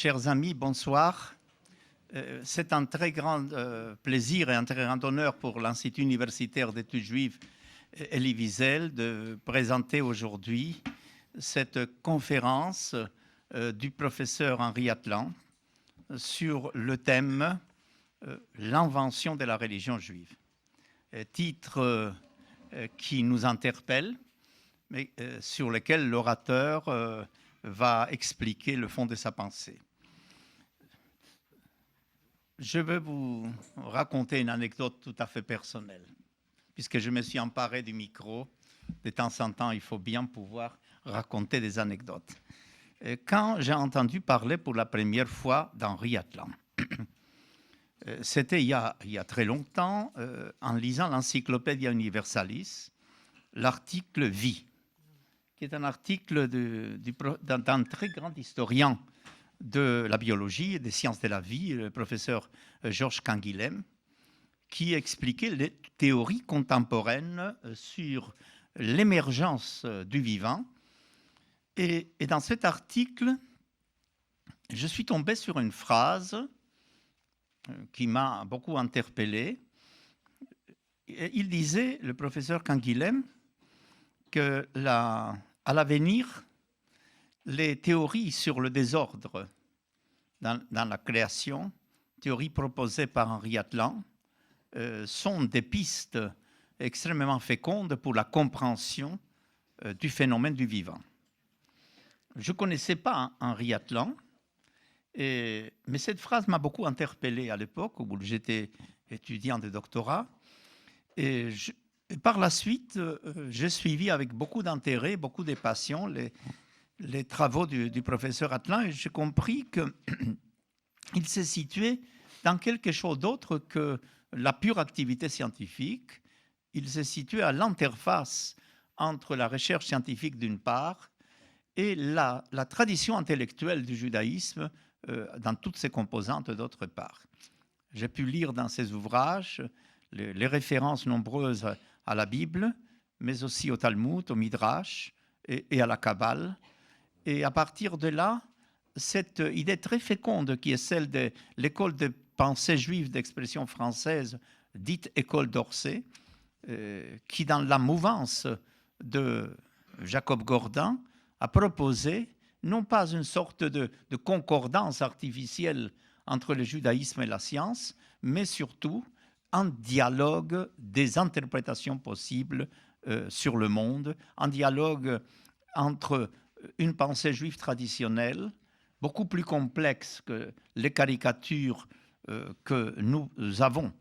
Chers amis, bonsoir. C'est un très grand plaisir et un très grand honneur pour l'Institut universitaire d'études juives Elie Wiesel de présenter aujourd'hui cette conférence du professeur Henri Atlan sur le thème l'invention de la religion juive. Titre qui nous interpelle, mais sur lequel l'orateur va expliquer le fond de sa pensée. Je veux vous raconter une anecdote tout à fait personnelle, puisque je me suis emparé du micro. De temps en temps, il faut bien pouvoir raconter des anecdotes. Quand j'ai entendu parler pour la première fois d'Henri Atlan, c'était il y a très longtemps, en lisant l'Encyclopædia Universalis, l'article « Vie », qui est un article d'un très grand historien de la biologie et des sciences de la vie, le professeur Georges Canguilhem, qui expliquait les théories contemporaines sur l'émergence du vivant. Et dans cet article, je suis tombé sur une phrase qui m'a beaucoup interpellé. Il disait, le professeur Canguilhem, que à l'avenir, les théories sur le désordre dans la création, théories proposées par Henri Atlan, sont des pistes extrêmement fécondes pour la compréhension du phénomène du vivant. Je ne connaissais pas Henri Atlan, mais cette phrase m'a beaucoup interpellé à l'époque où j'étais étudiant de doctorat. Et par la suite, j'ai suivi avec beaucoup d'intérêt, beaucoup de passion les travaux du professeur Atlan, et j'ai compris qu'il s'est situé dans quelque chose d'autre que la pure activité scientifique. Il s'est situé à l'interface entre la recherche scientifique d'une part et la tradition intellectuelle du judaïsme dans toutes ses composantes d'autre part. J'ai pu lire dans ses ouvrages les références nombreuses à la Bible, mais aussi au Talmud, au Midrash et à la Kabbale. Et à partir de là, cette idée très féconde qui est celle de l'école de pensée juive d'expression française, dite école d'Orsay, qui dans la mouvance de Jacob Gordin a proposé non pas une sorte de concordance artificielle entre le judaïsme et la science, mais surtout un dialogue des interprétations possibles sur le monde, un dialogue entre une pensée juive traditionnelle, beaucoup plus complexe que les caricatures que nous avons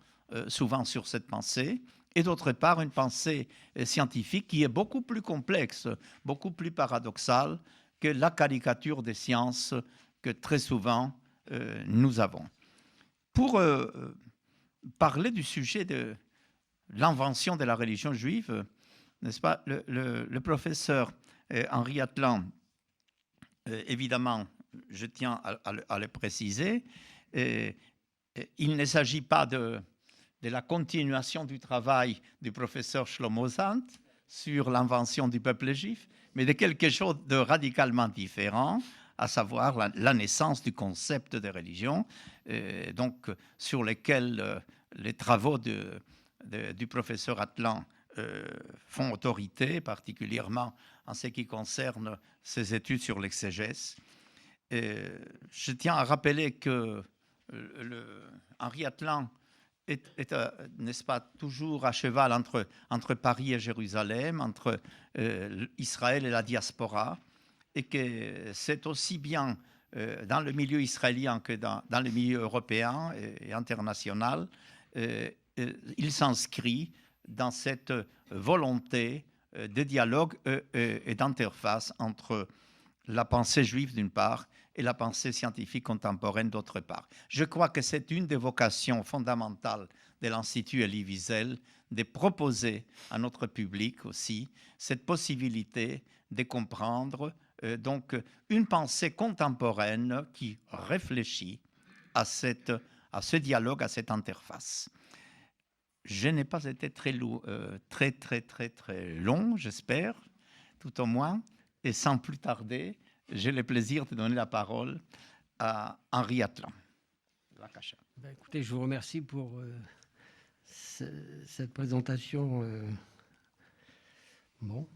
souvent sur cette pensée, et d'autre part une pensée scientifique qui est beaucoup plus complexe, beaucoup plus paradoxale que la caricature des sciences que très souvent nous avons. Pour parler du sujet de l'invention de la religion juive, n'est-ce pas, le professeur Henri Atlan, évidemment, je tiens à le préciser, il ne s'agit pas de la continuation du travail du professeur Shlomo Zant sur l'invention du peuple juif, mais de quelque chose de radicalement différent, à savoir la naissance du concept de religion, donc sur lesquels les travaux du professeur Atlan font autorité, particulièrement en ce qui concerne ses études sur l'exégèse. Je tiens à rappeler que Henri Atlan est n'est-ce pas, toujours à cheval entre Paris et Jérusalem, entre Israël et la diaspora, et que c'est aussi bien dans le milieu israélien que dans le milieu européen et international, il s'inscrit dans cette volonté de dialogue et d'interface entre la pensée juive d'une part et la pensée scientifique contemporaine d'autre part. Je crois que c'est une des vocations fondamentales de l'Institut Elie Wiesel de proposer à notre public aussi cette possibilité de comprendre donc une pensée contemporaine qui réfléchit à ce dialogue, à cette interface. Je n'ai pas été très long, j'espère, tout au moins, et sans plus tarder, j'ai le plaisir de donner la parole à Henri Atlan. Ben, écoutez, je vous remercie pour cette présentation. Bon.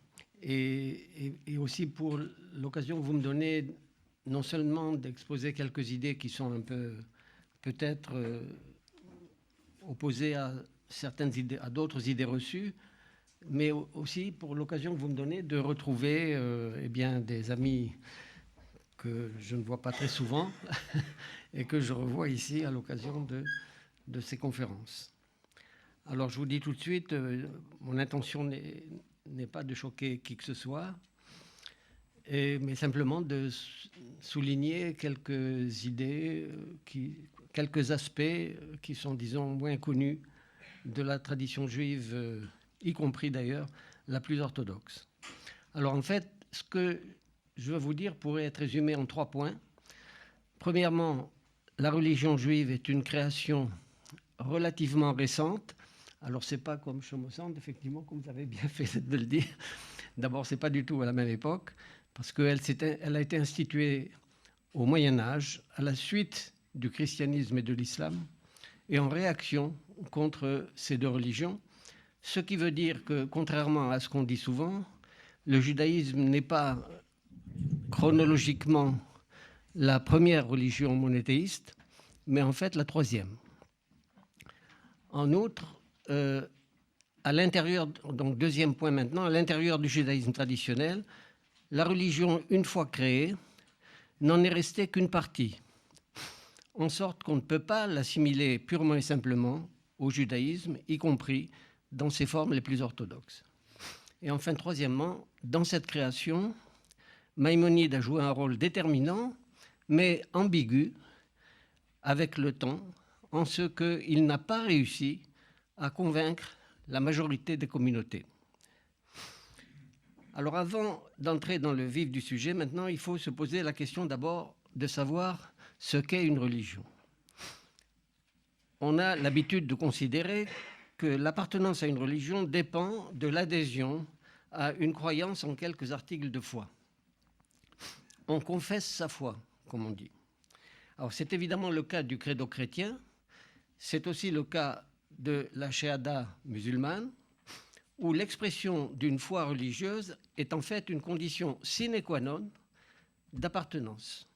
Et aussi pour l'occasion que vous me donnez, non seulement d'exposer quelques idées qui sont un peu, peut-être, opposées à certaines idées, à d'autres idées reçues, mais aussi pour l'occasion que vous me donnez de retrouver eh bien, des amis que je ne vois pas très souvent et que je revois ici à l'occasion de ces conférences. Alors je vous dis tout de suite, mon intention n'est pas de choquer qui que ce soit, mais simplement de souligner quelques idées, quelques aspects qui sont, disons, moins connus de la tradition juive, y compris d'ailleurs la plus orthodoxe. Alors en fait, ce que je veux vous dire pourrait être résumé en 3 points. Premièrement, la religion juive est une création relativement récente. Alors, ce n'est pas comme Chomosand, effectivement, comme vous avez bien fait de le dire. D'abord, ce n'est pas du tout à la même époque, parce qu'elle a été instituée au Moyen-Âge, à la suite du christianisme et de l'islam, et en réaction contre ces 2 religions. Ce qui veut dire que, contrairement à ce qu'on dit souvent, le judaïsme n'est pas chronologiquement la première religion monothéiste, mais en fait la 3e. En outre, à l'intérieur, donc 2e point maintenant, à l'intérieur du judaïsme traditionnel, la religion, une fois créée, n'en est restée qu'une partie, en sorte qu'on ne peut pas l'assimiler purement et simplement au judaïsme, y compris dans ses formes les plus orthodoxes. Et enfin, 3e, dans cette création, Maïmonide a joué un rôle déterminant, mais ambigu, avec le temps, en ce qu'il n'a pas réussi à convaincre la majorité des communautés. Alors avant d'entrer dans le vif du sujet, maintenant, il faut se poser la question d'abord de savoir ce qu'est une religion. On a l'habitude de considérer que l'appartenance à une religion dépend de l'adhésion à une croyance en quelques articles de foi. On confesse sa foi, comme on dit. Alors c'est évidemment le cas du credo chrétien, c'est aussi le cas de la shahada musulmane, où l'expression d'une foi religieuse est en fait une condition sine qua non d'appartenance.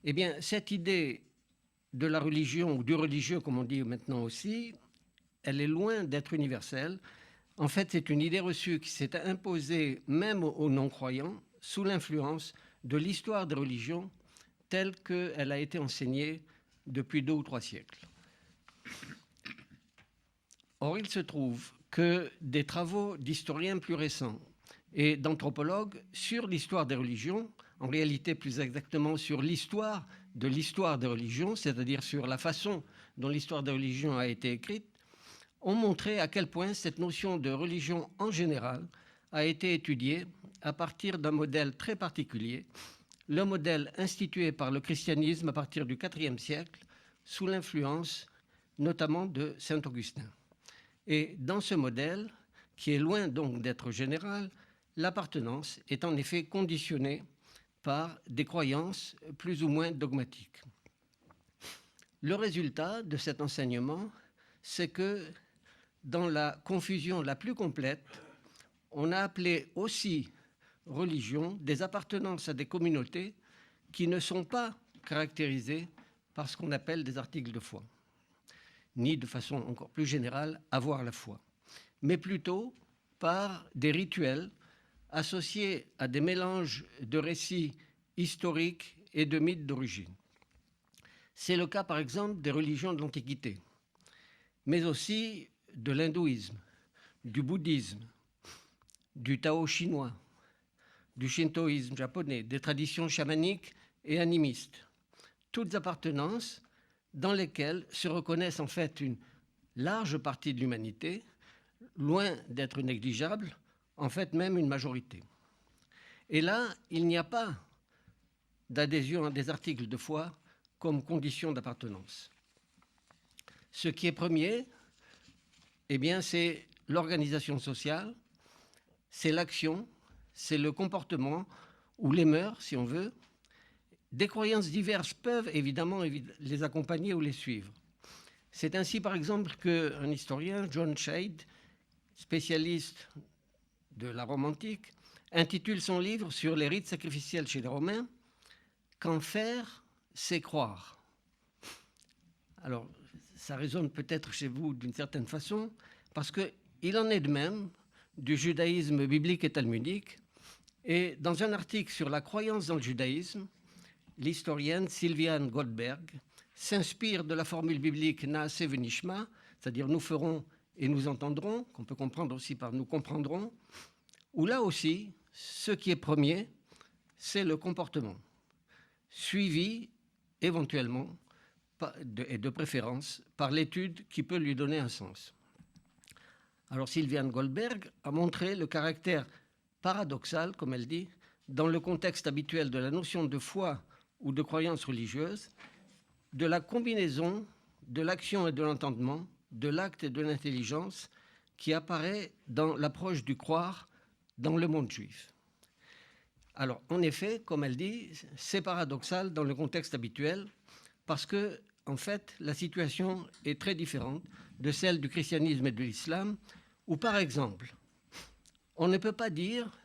Eh bien, cette idée de la religion, ou du religieux, comme on dit maintenant aussi, elle est loin d'être universelle. En fait, c'est une idée reçue qui s'est imposée même aux non-croyants sous l'influence de l'histoire des religions telle qu'elle a été enseignée depuis 2 ou 3 siècles. Or, il se trouve que des travaux d'historiens plus récents et d'anthropologues sur l'histoire des religions, en réalité plus exactement sur l'histoire des religions, c'est-à-dire sur la façon dont l'histoire des religions a été écrite, ont montré à quel point cette notion de religion en général a été étudiée à partir d'un modèle très particulier, le modèle institué par le christianisme à partir du IVe siècle, sous l'influence notamment de saint Augustin. Et dans ce modèle, qui est loin donc d'être général, l'appartenance est en effet conditionnée par des croyances plus ou moins dogmatiques. Le résultat de cet enseignement, c'est que dans la confusion la plus complète, on a appelé aussi religion des appartenances à des communautés qui ne sont pas caractérisées par ce qu'on appelle des articles de foi, ni de façon encore plus générale avoir la foi, mais plutôt par des rituels associés à des mélanges de récits historiques et de mythes d'origine. C'est le cas par exemple des religions de l'Antiquité, mais aussi de l'hindouisme, du bouddhisme, du Tao chinois, du shintoïsme japonais, des traditions chamaniques et animistes. Toutes appartenances dans lesquelles se reconnaissent en fait une large partie de l'humanité, loin d'être négligeable, en fait même une majorité. Et là, il n'y a pas d'adhésion à des articles de foi comme condition d'appartenance. Ce qui est premier, eh bien, c'est l'organisation sociale, c'est l'action, c'est le comportement ou les mœurs, si on veut, Des croyances diverses peuvent évidemment les accompagner ou les suivre. C'est ainsi, par exemple, qu'un historien, John Shade, spécialiste de la Rome antique, intitule son livre sur les rites sacrificiels chez les Romains « Qu'en faire, c'est croire ». Alors, ça résonne peut-être chez vous d'une certaine façon, parce qu'il en est de même du judaïsme biblique et talmudique. Et dans un article sur la croyance dans le judaïsme, l'historienne Sylviane Goldberg s'inspire de la formule biblique Naaseh v'nishma, c'est-à-dire nous ferons et nous entendrons, qu'on peut comprendre aussi par nous comprendrons, où là aussi, ce qui est premier, c'est le comportement, suivi éventuellement et de préférence par l'étude qui peut lui donner un sens. Alors Sylviane Goldberg a montré le caractère paradoxal, comme elle dit, dans le contexte habituel de la notion de foi ou de croyance religieuse, de la combinaison de l'action et de l'entendement, de l'acte et de l'intelligence qui apparaît dans l'approche du croire dans le monde juif. Alors, en effet, comme elle dit, c'est paradoxal dans le contexte habituel parce que, en fait, la situation est très différente de celle du christianisme et de l'islam, où, par exemple, on ne peut pas dire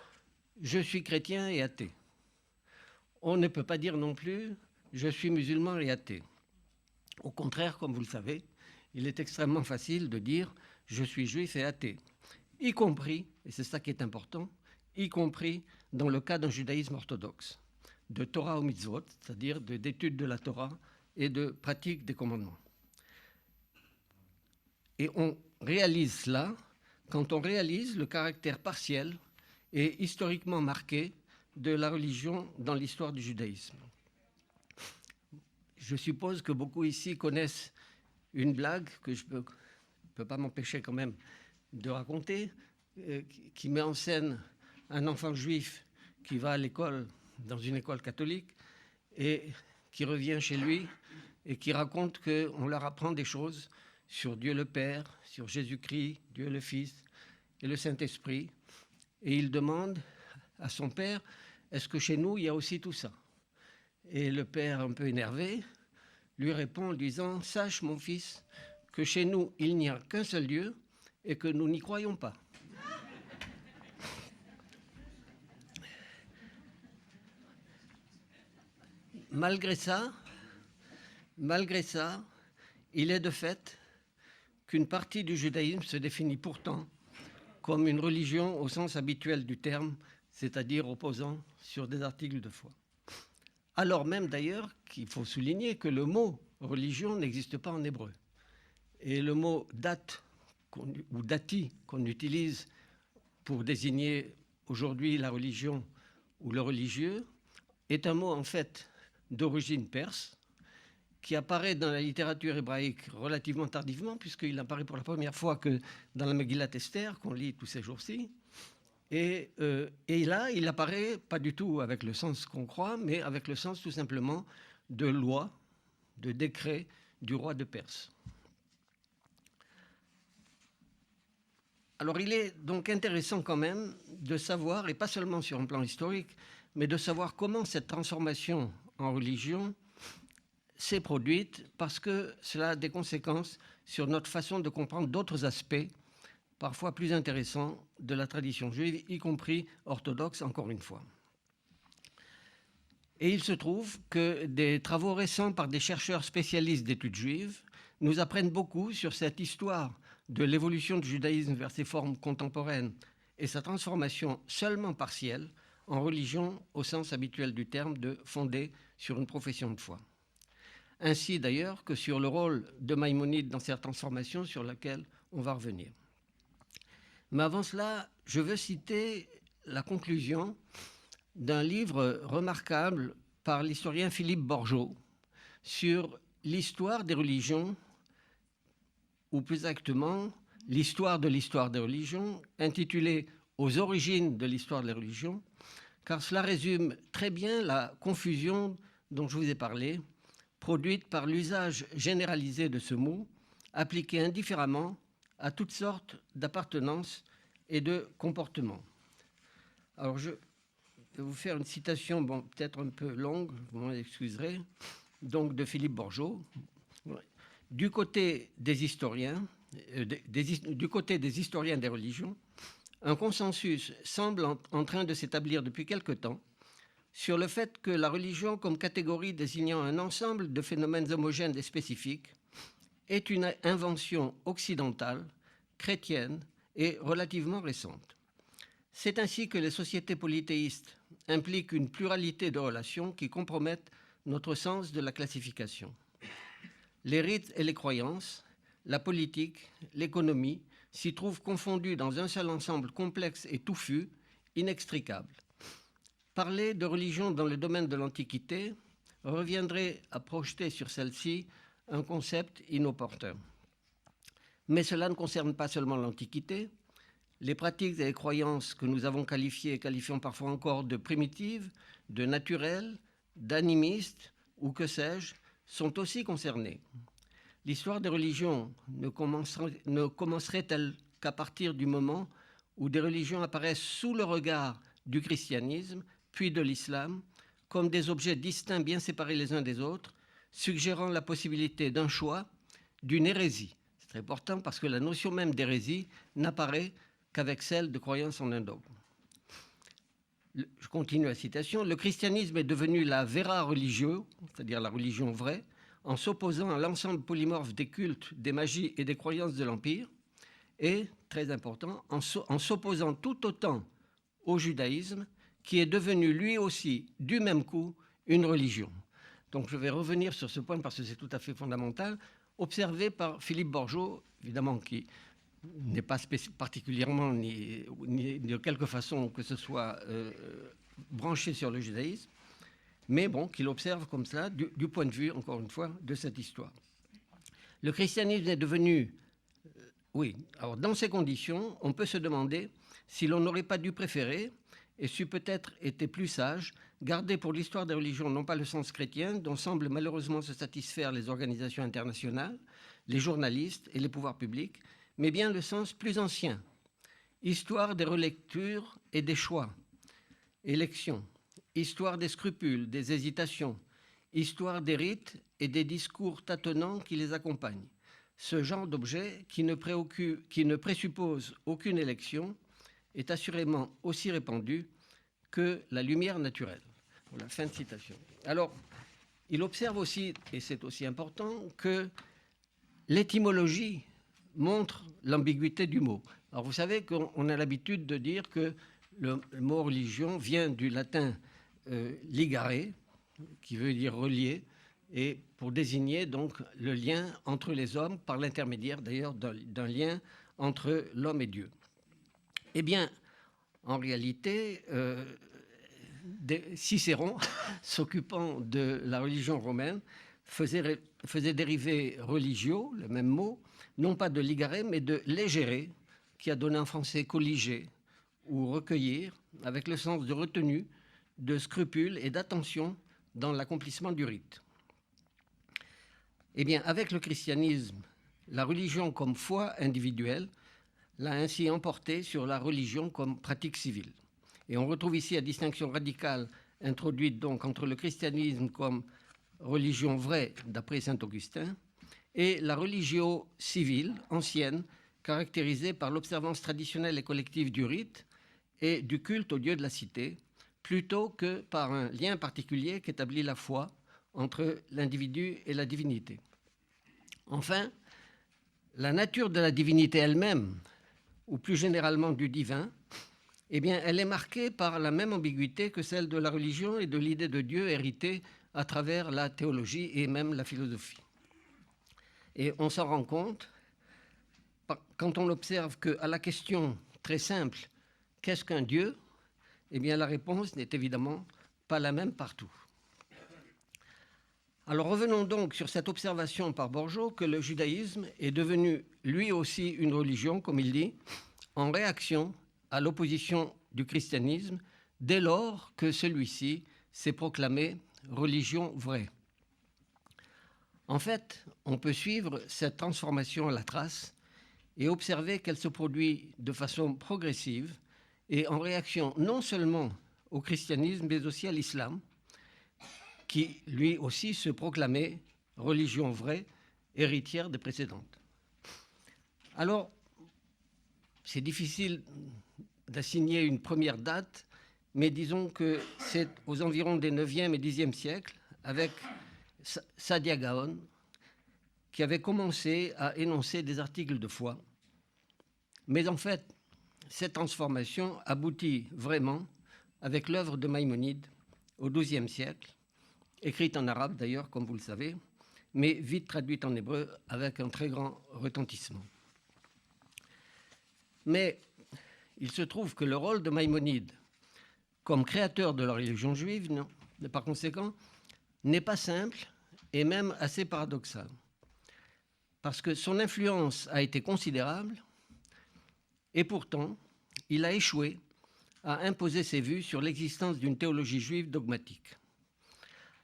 « je suis chrétien et athée ». On ne peut pas dire non plus « je suis musulman et athée ». Au contraire, comme vous le savez, il est extrêmement facile de dire « je suis juif et athée », y compris, et c'est ça qui est important, y compris dans le cas d'un judaïsme orthodoxe, de Torah au mitzvot, c'est-à-dire d'étude de la Torah et de pratique des commandements. Et on réalise cela quand on réalise le caractère partiel et historiquement marqué de la religion dans l'histoire du judaïsme. Je suppose que beaucoup ici connaissent une blague que je ne peux pas m'empêcher quand même de raconter, qui met en scène un enfant juif qui va à l'école, dans une école catholique, et qui revient chez lui et qui raconte qu'on leur apprend des choses sur Dieu le Père, sur Jésus-Christ, Dieu le Fils et le Saint-Esprit. Et il demande à son père, est-ce que chez nous, il y a aussi tout ça? Et le père, un peu énervé, lui répond en disant, sache mon fils, que chez nous, il n'y a qu'un seul Dieu et que nous n'y croyons pas. Malgré ça, il est de fait qu'une partie du judaïsme se définit pourtant comme une religion au sens habituel du terme, c'est-à-dire reposant sur des articles de foi. Alors même d'ailleurs qu'il faut souligner que le mot religion n'existe pas en hébreu. Et le mot date ou dati qu'on utilise pour désigner aujourd'hui la religion ou le religieux est un mot en fait d'origine perse qui apparaît dans la littérature hébraïque relativement tardivement, puisqu'il apparaît pour la première fois que dans la Megillat Esther, qu'on lit tous ces jours-ci. Et là, il apparaît pas du tout avec le sens qu'on croit, mais avec le sens tout simplement de loi, de décret du roi de Perse. Alors il est donc intéressant quand même de savoir, et pas seulement sur un plan historique, mais de savoir comment cette transformation en religion s'est produite, parce que cela a des conséquences sur notre façon de comprendre d'autres aspects, parfois plus intéressants, de la tradition juive, y compris orthodoxe, encore une fois. Et il se trouve que des travaux récents par des chercheurs spécialistes d'études juives nous apprennent beaucoup sur cette histoire de l'évolution du judaïsme vers ses formes contemporaines et sa transformation seulement partielle en religion au sens habituel du terme de fondée sur une profession de foi. Ainsi d'ailleurs que sur le rôle de Maïmonide dans cette transformation sur laquelle on va revenir. Mais avant cela, je veux citer la conclusion d'un livre remarquable par l'historien Philippe Borgeaud sur l'histoire des religions, ou plus exactement l'histoire des religions, intitulé « Aux origines de l'histoire des religions », car cela résume très bien la confusion dont je vous ai parlé, produite par l'usage généralisé de ce mot, appliqué indifféremment à toutes sortes d'appartenances et de comportements. Alors je vous faire une citation, bon, peut-être un peu longue, vous m'en excuserez, donc de Philippe Borgeaud. Du côté des historiens, du côté des historiens des religions, un consensus semble en train de s'établir depuis quelque temps sur le fait que la religion, comme catégorie désignant un ensemble de phénomènes homogènes et spécifiques, est une invention occidentale, chrétienne et relativement récente. C'est ainsi que les sociétés polythéistes impliquent une pluralité de relations qui compromettent notre sens de la classification. Les rites et les croyances, la politique, l'économie s'y trouvent confondus dans un seul ensemble complexe et touffu, inextricable. Parler de religion dans le domaine de l'Antiquité reviendrait à projeter sur celle-ci un concept inopportun. Mais cela ne concerne pas seulement l'Antiquité. Les pratiques et les croyances que nous avons qualifiées et qualifions parfois encore de primitives, de naturelles, d'animistes ou que sais-je, sont aussi concernées. L'histoire des religions ne commencerait-elle qu'à partir du moment où des religions apparaissent sous le regard du christianisme, puis de l'islam, comme des objets distincts bien séparés les uns des autres, suggérant la possibilité d'un choix, d'une hérésie. C'est très important parce que la notion même d'hérésie n'apparaît qu'avec celle de croyance en un dogme. Je continue la citation. Le christianisme est devenu la vera religio, c'est-à-dire la religion vraie, en s'opposant à l'ensemble polymorphe des cultes, des magies et des croyances de l'Empire, et, très important, en s'opposant tout autant au judaïsme, qui est devenu lui aussi, du même coup, une religion. Donc je vais revenir sur ce point parce que c'est tout à fait fondamental, observé par Philippe Borgeaud, évidemment, qui n'est pas particulièrement, ni de quelque façon que ce soit branché sur le judaïsme, mais bon, qu'il observe comme ça, du point de vue, encore une fois, de cette histoire. Le christianisme est devenu... oui, alors dans ces conditions, on peut se demander si l'on n'aurait pas dû préférer, et si peut-être été plus sage, garder pour l'histoire des religions non pas le sens chrétien, dont semblent malheureusement se satisfaire les organisations internationales, les journalistes et les pouvoirs publics, mais bien le sens plus ancien. Histoire des relectures et des choix, élections, histoire des scrupules, des hésitations, histoire des rites et des discours tâtonnants qui les accompagnent. Ce genre d'objet qui ne présuppose aucune élection est assurément aussi répandu que la lumière naturelle. Voilà, fin de citation. Alors, il observe aussi, et c'est aussi important, que l'étymologie montre l'ambiguïté du mot. Alors, vous savez qu'on a l'habitude de dire que le mot religion vient du latin ligare, qui veut dire relier, et pour désigner donc le lien entre les hommes, par l'intermédiaire d'ailleurs d'un lien entre l'homme et Dieu. Eh bien, en réalité, Cicéron, s'occupant de la religion romaine, faisait dériver religio, le même mot, non pas de ligare, mais de légere, qui a donné en français colliger ou recueillir, avec le sens de retenue, de scrupule et d'attention dans l'accomplissement du rite. Eh bien, avec le christianisme, la religion comme foi individuelle l'a ainsi emporté sur la religion comme pratique civile. Et on retrouve ici la distinction radicale introduite donc entre le christianisme comme religion vraie, d'après saint Augustin, et la religio civile, ancienne, caractérisée par l'observance traditionnelle et collective du rite et du culte au dieu de la cité, plutôt que par un lien particulier qu'établit la foi entre l'individu et la divinité. Enfin, la nature de la divinité elle-même, ou plus généralement du divin, eh bien, elle est marquée par la même ambiguïté que celle de la religion et de l'idée de Dieu héritée à travers la théologie et même la philosophie. Et on s'en rend compte quand on observe qu'à la question très simple « qu'est-ce qu'un Dieu ?», eh bien, la réponse n'est évidemment pas la même partout. Alors revenons donc sur cette observation par Borgeaud que le judaïsme est devenu lui aussi une religion, comme il dit, en réaction à l'opposition du christianisme dès lors que celui-ci s'est proclamé religion vraie. En fait, on peut suivre cette transformation à la trace et observer qu'elle se produit de façon progressive et en réaction non seulement au christianisme, mais aussi à l'islam, qui lui aussi se proclamait religion vraie, héritière des précédentes. Alors, c'est difficile d'assigner une première date, mais disons que c'est aux environs des 9e et 10e siècles, avec Saadia Gaon, qui avait commencé à énoncer des articles de foi. Mais en fait, cette transformation aboutit vraiment avec l'œuvre de Maïmonide au XIIe siècle, écrite en arabe d'ailleurs, comme vous le savez, mais vite traduite en hébreu avec un très grand retentissement. Mais il se trouve que le rôle de Maïmonide comme créateur de la religion juive, par conséquent, n'est pas simple et même assez paradoxal. Parce que son influence a été considérable et pourtant, il a échoué à imposer ses vues sur l'existence d'une théologie juive dogmatique.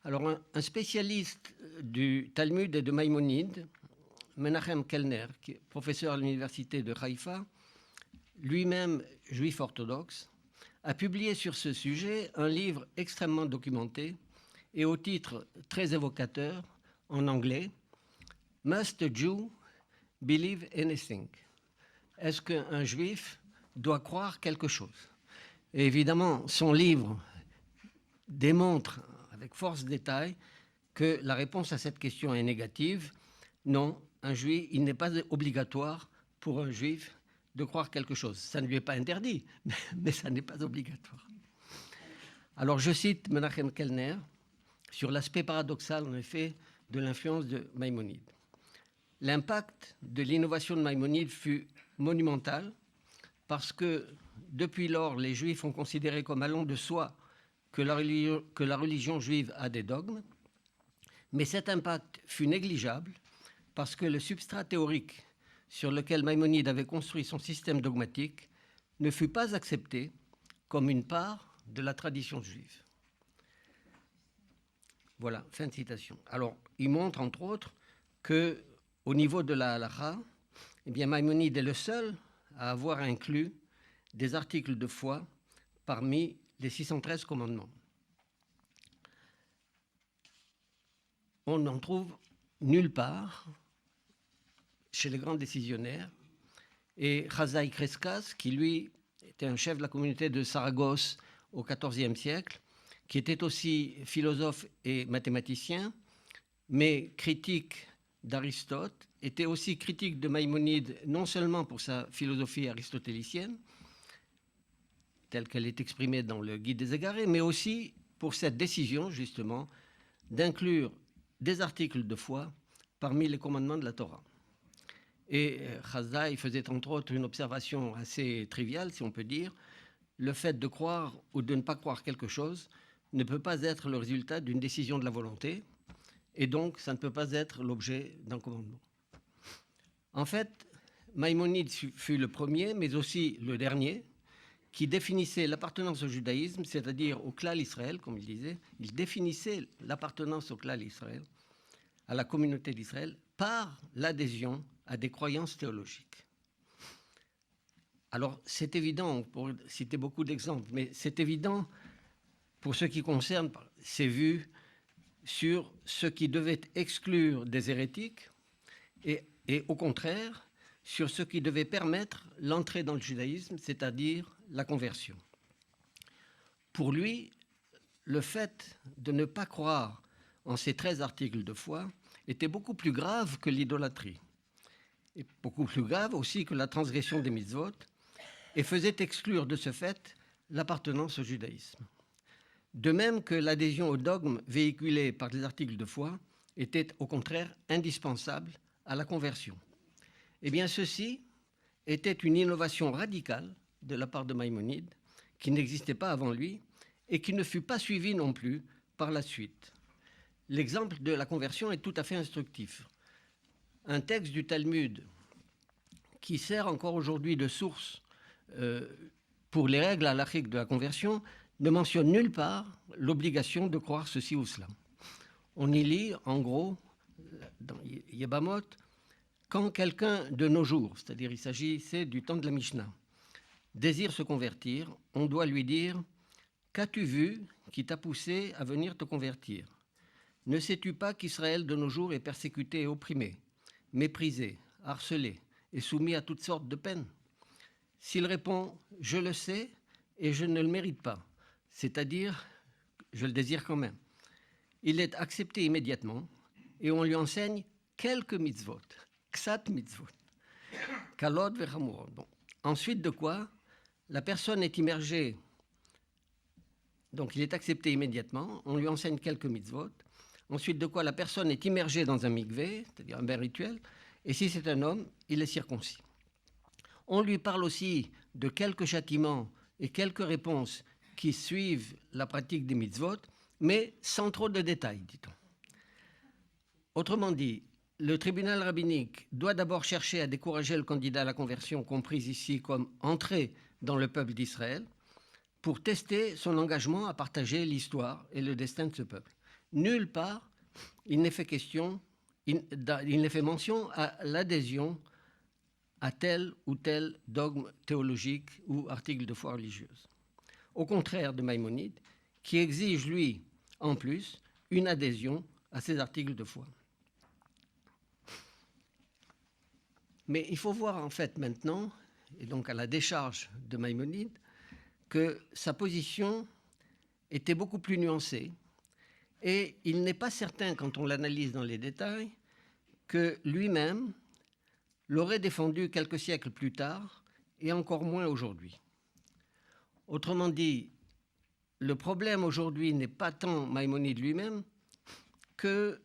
Alors, un spécialiste du Talmud et de Maïmonide, Menachem Kellner, qui est professeur à l'université de Haïfa, lui-même juif orthodoxe, a publié sur ce sujet un livre extrêmement documenté et au titre très évocateur en anglais, « Must a Jew believe anything ?» Est-ce qu'un juif doit croire quelque chose? Et évidemment, son livre démontre avec force détail que la réponse à cette question est négative. Non, un juif, il n'est pas obligatoire pour un juif de croire quelque chose. Ça ne lui est pas interdit, mais ça n'est pas obligatoire. Alors je cite Menachem Kellner sur l'aspect paradoxal, en effet, de l'influence de Maïmonide. L'impact de l'innovation de Maïmonide fut monumental parce que depuis lors, les Juifs ont considéré comme allant de soi que la religion juive a des dogmes, mais cet impact fut négligeable parce que le substrat théorique sur lequel Maïmonide avait construit son système dogmatique ne fut pas accepté comme une part de la tradition juive. Voilà, fin de citation. Alors, il montre entre autres qu'au niveau de la halakha, eh bien, Maïmonide est le seul à avoir inclus des articles de foi parmi les 613 commandements. On n'en trouve nulle part chez les grands décisionnaires. Et Chazai Crescas, qui lui était un chef de la communauté de Saragosse au XIVe siècle, qui était aussi philosophe et mathématicien, mais critique d'Aristote, était aussi critique de Maïmonide, non seulement pour sa philosophie aristotélicienne, telle qu'elle est exprimée dans le Guide des Égarés, mais aussi pour cette décision, justement, d'inclure des articles de foi parmi les commandements de la Torah. Et Chazai faisait entre autres une observation assez triviale, si on peut dire, le fait de croire ou de ne pas croire quelque chose ne peut pas être le résultat d'une décision de la volonté, et donc ça ne peut pas être l'objet d'un commandement. En fait, Maïmonide fut le premier, mais aussi le dernier, qui définissait l'appartenance au judaïsme, c'est-à-dire au klal Israël, comme il disait. Il définissait l'appartenance au klal Israël, à la communauté d'Israël, par l'adhésion à des croyances théologiques. Alors, c'est évident, on pourrait citer beaucoup d'exemples, mais c'est évident pour ce qui concerne ses vues sur ce qui devait exclure des hérétiques et au contraire, sur ce qui devait permettre l'entrée dans le judaïsme, c'est-à-dire la conversion. Pour lui, le fait de ne pas croire en ces 13 articles de foi était beaucoup plus grave que l'idolâtrie, et beaucoup plus grave aussi que la transgression des mitzvot, et faisait exclure de ce fait l'appartenance au judaïsme. De même que l'adhésion au dogme véhiculé par les articles de foi était au contraire indispensable à la conversion. Eh bien, ceci était une innovation radicale de la part de Maïmonide, qui n'existait pas avant lui et qui ne fut pas suivie non plus par la suite. L'exemple de la conversion est tout à fait instructif. Un texte du Talmud qui sert encore aujourd'hui de source pour les règles halachiques de la conversion ne mentionne nulle part l'obligation de croire ceci ou cela. On y lit, en gros, dans Yebamot, quand quelqu'un de nos jours, c'est-à-dire il s'agissait du temps de la Mishnah, désire se convertir, on doit lui dire Qu'as-tu vu qui t'a poussé à venir te convertir? Ne sais-tu pas qu'Israël de nos jours est persécuté et opprimé, méprisé, harcelé et soumis à toutes sortes de peines? S'il répond « Je le sais et je ne le mérite pas », c'est-à-dire « Je le désire quand même », il est accepté immédiatement et on lui enseigne quelques mitzvot, ksat mitzvot, kalot vechamurot. Bon. Ensuite de quoi, la personne est immergée, donc il est accepté immédiatement, on lui enseigne quelques mitzvot. Ensuite de quoi, la personne est immergée dans un mikvé, c'est-à-dire un bain rituel, et si c'est un homme, il est circoncis. On lui parle aussi de quelques châtiments et quelques réponses qui suivent la pratique des mitzvot, mais sans trop de détails, dit-on. Autrement dit, le tribunal rabbinique doit d'abord chercher à décourager le candidat à la conversion, comprise ici comme entrée dans le peuple d'Israël, pour tester son engagement à partager l'histoire et le destin de ce peuple. Nulle part, il n'est fait mention à l'adhésion à tel ou tel dogme théologique ou article de foi religieuse. Au contraire de Maïmonide, qui exige, lui, en plus, une adhésion à ces articles de foi. Mais il faut voir en fait maintenant, et donc à la décharge de Maïmonide, que sa position était beaucoup plus nuancée, et il n'est pas certain, quand on l'analyse dans les détails, que lui-même l'aurait défendu quelques siècles plus tard, et encore moins aujourd'hui. Autrement dit, le problème aujourd'hui n'est pas tant Maïmonide lui-même que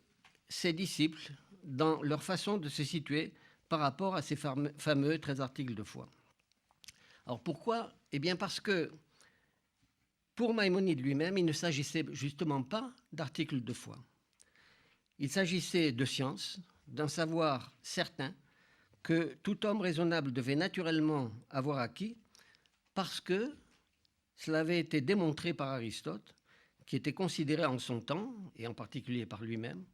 ses disciples dans leur façon de se situer par rapport à ces fameux 13 articles de foi. Alors pourquoi? Eh bien parce que pour Maïmonide lui-même, il ne s'agissait justement pas d'articles de foi. Il s'agissait de science, d'un savoir certain que tout homme raisonnable devait naturellement avoir acquis parce que cela avait été démontré par Aristote, qui était considéré en son temps, et en particulier par lui-même,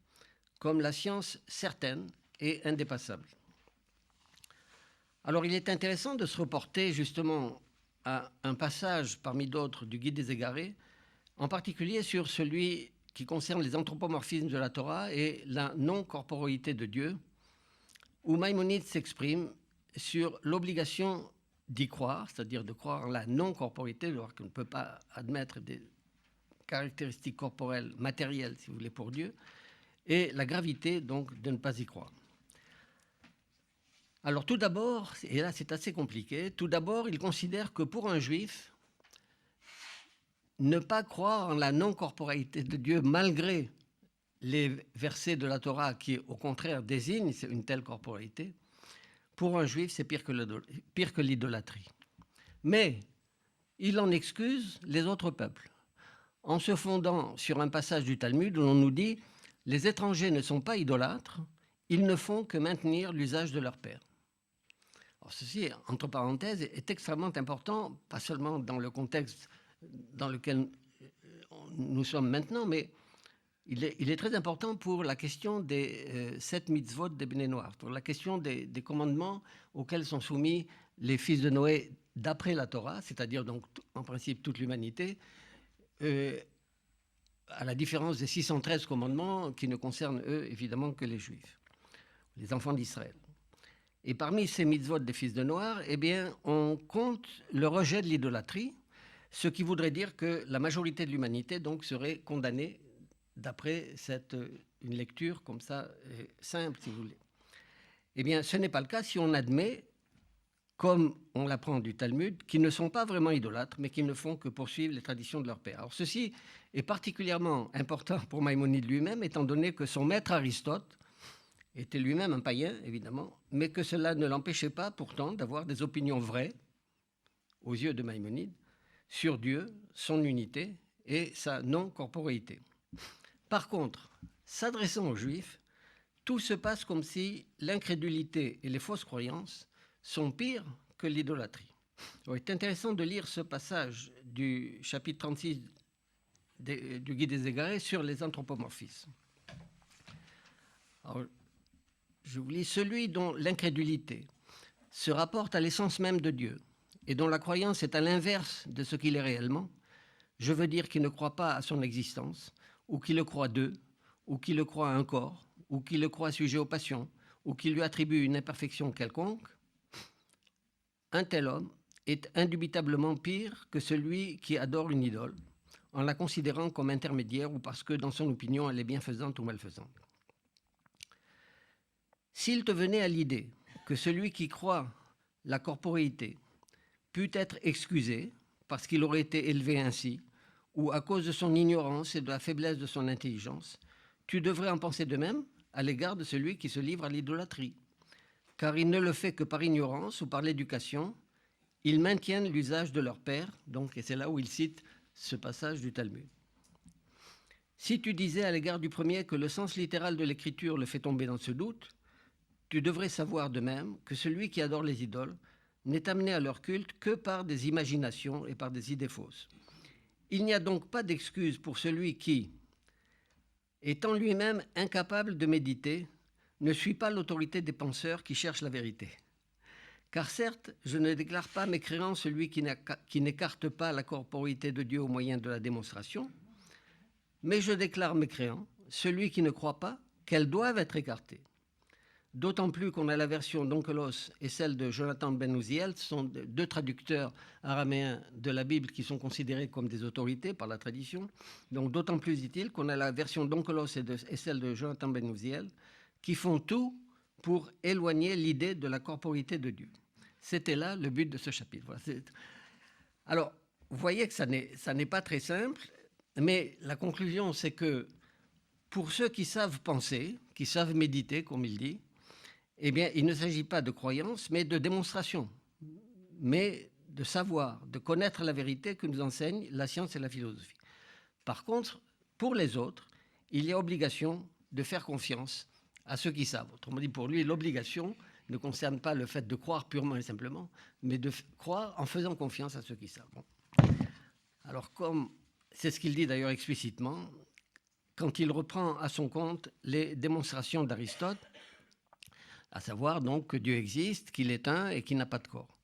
comme la science certaine et indépassable. Alors il est intéressant de se reporter justement à un passage parmi d'autres du Guide des Égarés, en particulier sur celui qui concerne les anthropomorphismes de la Torah et la non-corporéité de Dieu, où Maïmonide s'exprime sur l'obligation d'y croire, c'est-à-dire de croire en la non-corporéité, alors qu'on ne peut pas admettre des caractéristiques corporelles, matérielles, si vous voulez, pour Dieu, et la gravité, donc, de ne pas y croire. Alors tout d'abord, et là c'est assez compliqué, tout d'abord il considère que pour un juif, ne pas croire en la non-corporalité de Dieu malgré les versets de la Torah qui au contraire désignent une telle corporalité, pour un juif c'est pire que l'idolâtrie. Mais il en excuse les autres peuples, en se fondant sur un passage du Talmud où l'on nous dit « Les étrangers ne sont pas idolâtres, ils ne font que maintenir l'usage de leur père ». Alors ceci, entre parenthèses, est extrêmement important, pas seulement dans le contexte dans lequel nous sommes maintenant, mais il est très important pour la question des 7 mitzvot des Bnei Noach, pour la question des commandements auxquels sont soumis les fils de Noé d'après la Torah, c'est-à-dire donc en principe toute l'humanité, à la différence des 613 commandements qui ne concernent eux évidemment que les Juifs, les enfants d'Israël. Et parmi ces mitzvot des fils de Noach, eh bien, on compte le rejet de l'idolâtrie, ce qui voudrait dire que la majorité de l'humanité donc serait condamnée d'après une lecture comme ça, simple si vous voulez. Eh bien, ce n'est pas le cas si on admet, comme on l'apprend du Talmud, qu'ils ne sont pas vraiment idolâtres, mais qu'ils ne font que poursuivre les traditions de leur père. Alors ceci est particulièrement important pour Maïmonide lui-même, étant donné que son maître Aristote était lui-même un païen, évidemment, mais que cela ne l'empêchait pas pourtant d'avoir des opinions vraies, aux yeux de Maïmonide, sur Dieu, son unité et sa non-corporéité. Par contre, s'adressant aux Juifs, tout se passe comme si l'incrédulité et les fausses croyances sont pires que l'idolâtrie. Il est intéressant de lire ce passage du chapitre 36 du Guide des Égarés sur les anthropomorphismes. Alors, je vous lis, celui dont l'incrédulité se rapporte à l'essence même de Dieu et dont la croyance est à l'inverse de ce qu'il est réellement, Je veux dire qui ne croit pas à son existence, ou qui le croit d'eux, ou qui le croit à un corps, ou qui le croit sujet aux passions, ou qui lui attribue une imperfection quelconque, un tel homme est indubitablement pire que celui qui adore une idole, en la considérant comme intermédiaire ou parce que, dans son opinion, elle est bienfaisante ou malfaisante. S'il te venait à l'idée que celui qui croit la corporéité put être excusé parce qu'il aurait été élevé ainsi, ou à cause de son ignorance et de la faiblesse de son intelligence, tu devrais en penser de même à l'égard de celui qui se livre à l'idolâtrie, car il ne le fait que par ignorance ou par l'éducation. Ils maintiennent l'usage de leur père, donc, et c'est là où il cite ce passage du Talmud. Si tu disais à l'égard du premier que le sens littéral de l'écriture le fait tomber dans ce doute, tu devrais savoir de même que celui qui adore les idoles n'est amené à leur culte que par des imaginations et par des idées fausses. Il n'y a donc pas d'excuse pour celui qui, étant lui-même incapable de méditer, ne suit pas l'autorité des penseurs qui cherchent la vérité. Car certes, je ne déclare pas mécréant celui qui n'écarte pas la corporéité de Dieu au moyen de la démonstration, mais je déclare mécréant celui qui ne croit pas qu'elles doivent être écartées. D'autant plus qu'on a la version d'Onkelos et celle de Jonathan Ben Uziel, ce sont deux traducteurs araméens de la Bible qui sont considérés comme des autorités par la tradition. Donc d'autant plus dit-il qu'on a la version d'Onkelos et celle de Jonathan Ben Uziel qui font tout pour éloigner l'idée de la corporité de Dieu. C'était là le but de ce chapitre. Voilà. Alors, vous voyez que ça n'est pas très simple, mais la conclusion, c'est que pour ceux qui savent penser, qui savent méditer, comme il dit, eh bien, il ne s'agit pas de croyance, mais de démonstration, mais de savoir, de connaître la vérité que nous enseignent la science et la philosophie. Par contre, pour les autres, il y a obligation de faire confiance à ceux qui savent. Autrement dit, pour lui, l'obligation ne concerne pas le fait de croire purement et simplement, mais de croire en faisant confiance à ceux qui savent. Bon. Alors, comme c'est ce qu'il dit d'ailleurs explicitement, quand il reprend à son compte les démonstrations d'Aristote, à savoir donc que Dieu existe, qu'il est un et qu'il n'a pas de corps.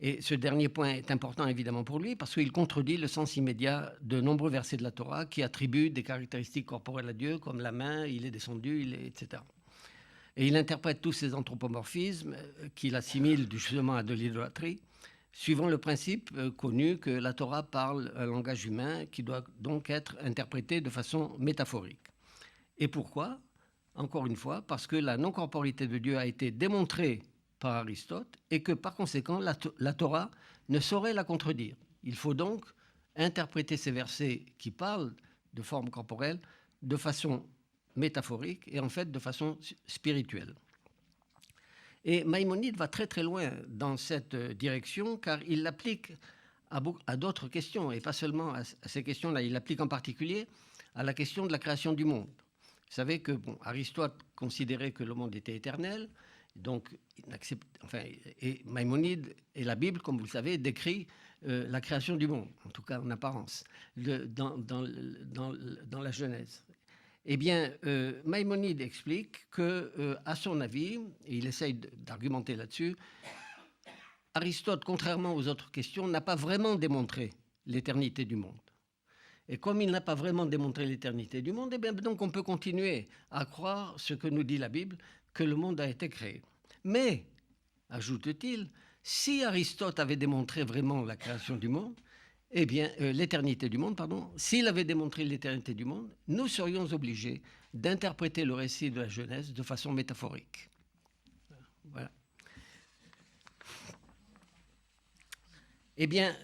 Et ce dernier point est important évidemment pour lui parce qu'il contredit le sens immédiat de nombreux versets de la Torah qui attribuent des caractéristiques corporelles à Dieu comme la main, il est descendu, etc. Et il interprète tous ces anthropomorphismes qu'il assimile justement à de l'idolâtrie, suivant le principe connu que la Torah parle un langage humain qui doit donc être interprété de façon métaphorique. Et pourquoi ? Encore une fois, parce que la non-corporité de Dieu a été démontrée par Aristote et que par conséquent, la Torah ne saurait la contredire. Il faut donc interpréter ces versets qui parlent de forme corporelle de façon métaphorique et en fait de façon spirituelle. Et Maïmonide va très très loin dans cette direction car il l'applique à d'autres questions et pas seulement à ces questions-là. Il l'applique en particulier à la question de la création du monde. Vous savez que Aristote considérait que le monde était éternel, donc et Maïmonide et la Bible, comme vous le savez, décrit la création du monde, en tout cas en apparence, dans la Genèse. Eh bien, Maïmonide explique que, à son avis, et il essaye d'argumenter là-dessus, Aristote, contrairement aux autres questions, n'a pas vraiment démontré l'éternité du monde. Et comme il n'a pas vraiment démontré l'éternité du monde, eh bien, donc on peut continuer à croire ce que nous dit la Bible, que le monde a été créé. Mais, ajoute-t-il, si Aristote avait démontré vraiment la création du monde, eh bien, l'éternité du monde, pardon, s'il avait démontré l'éternité du monde, nous serions obligés d'interpréter le récit de la Genèse de façon métaphorique. Voilà. Eh bien,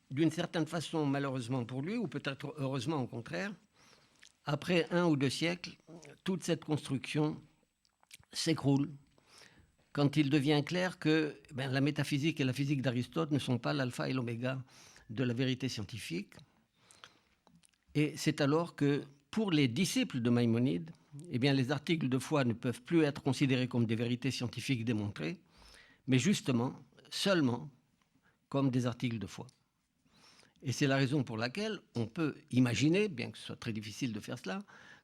d'une certaine façon, malheureusement pour lui, ou peut-être heureusement au contraire, après 1 ou 2 siècles, toute cette construction s'écroule quand il devient clair que la métaphysique et la physique d'Aristote ne sont pas l'alpha et l'oméga de la vérité scientifique. Et c'est alors que, pour les disciples de Maïmonide, eh bien, les articles de foi ne peuvent plus être considérés comme des vérités scientifiques démontrées, mais justement, seulement comme des articles de foi. Et c'est la raison pour laquelle on peut imaginer, bien que ce soit très difficile de faire cela,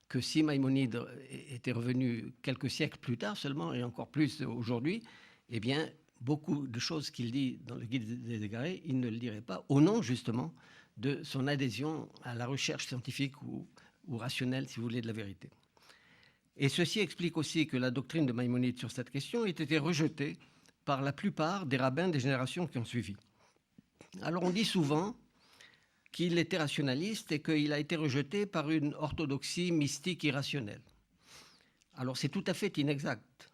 que si Maïmonide était revenu quelques siècles plus tard seulement, et encore plus aujourd'hui, eh bien, beaucoup de choses qu'il dit dans le Guide des égarés, il ne le dirait pas, au nom justement de son adhésion à la recherche scientifique ou rationnelle, si vous voulez, de la vérité. Et ceci explique aussi que la doctrine de Maïmonide sur cette question ait été rejetée par la plupart des rabbins des générations qui ont suivi. Alors on dit souvent qu'il était rationaliste et qu'il a été rejeté par une orthodoxie mystique irrationnelle. Alors c'est tout à fait inexact.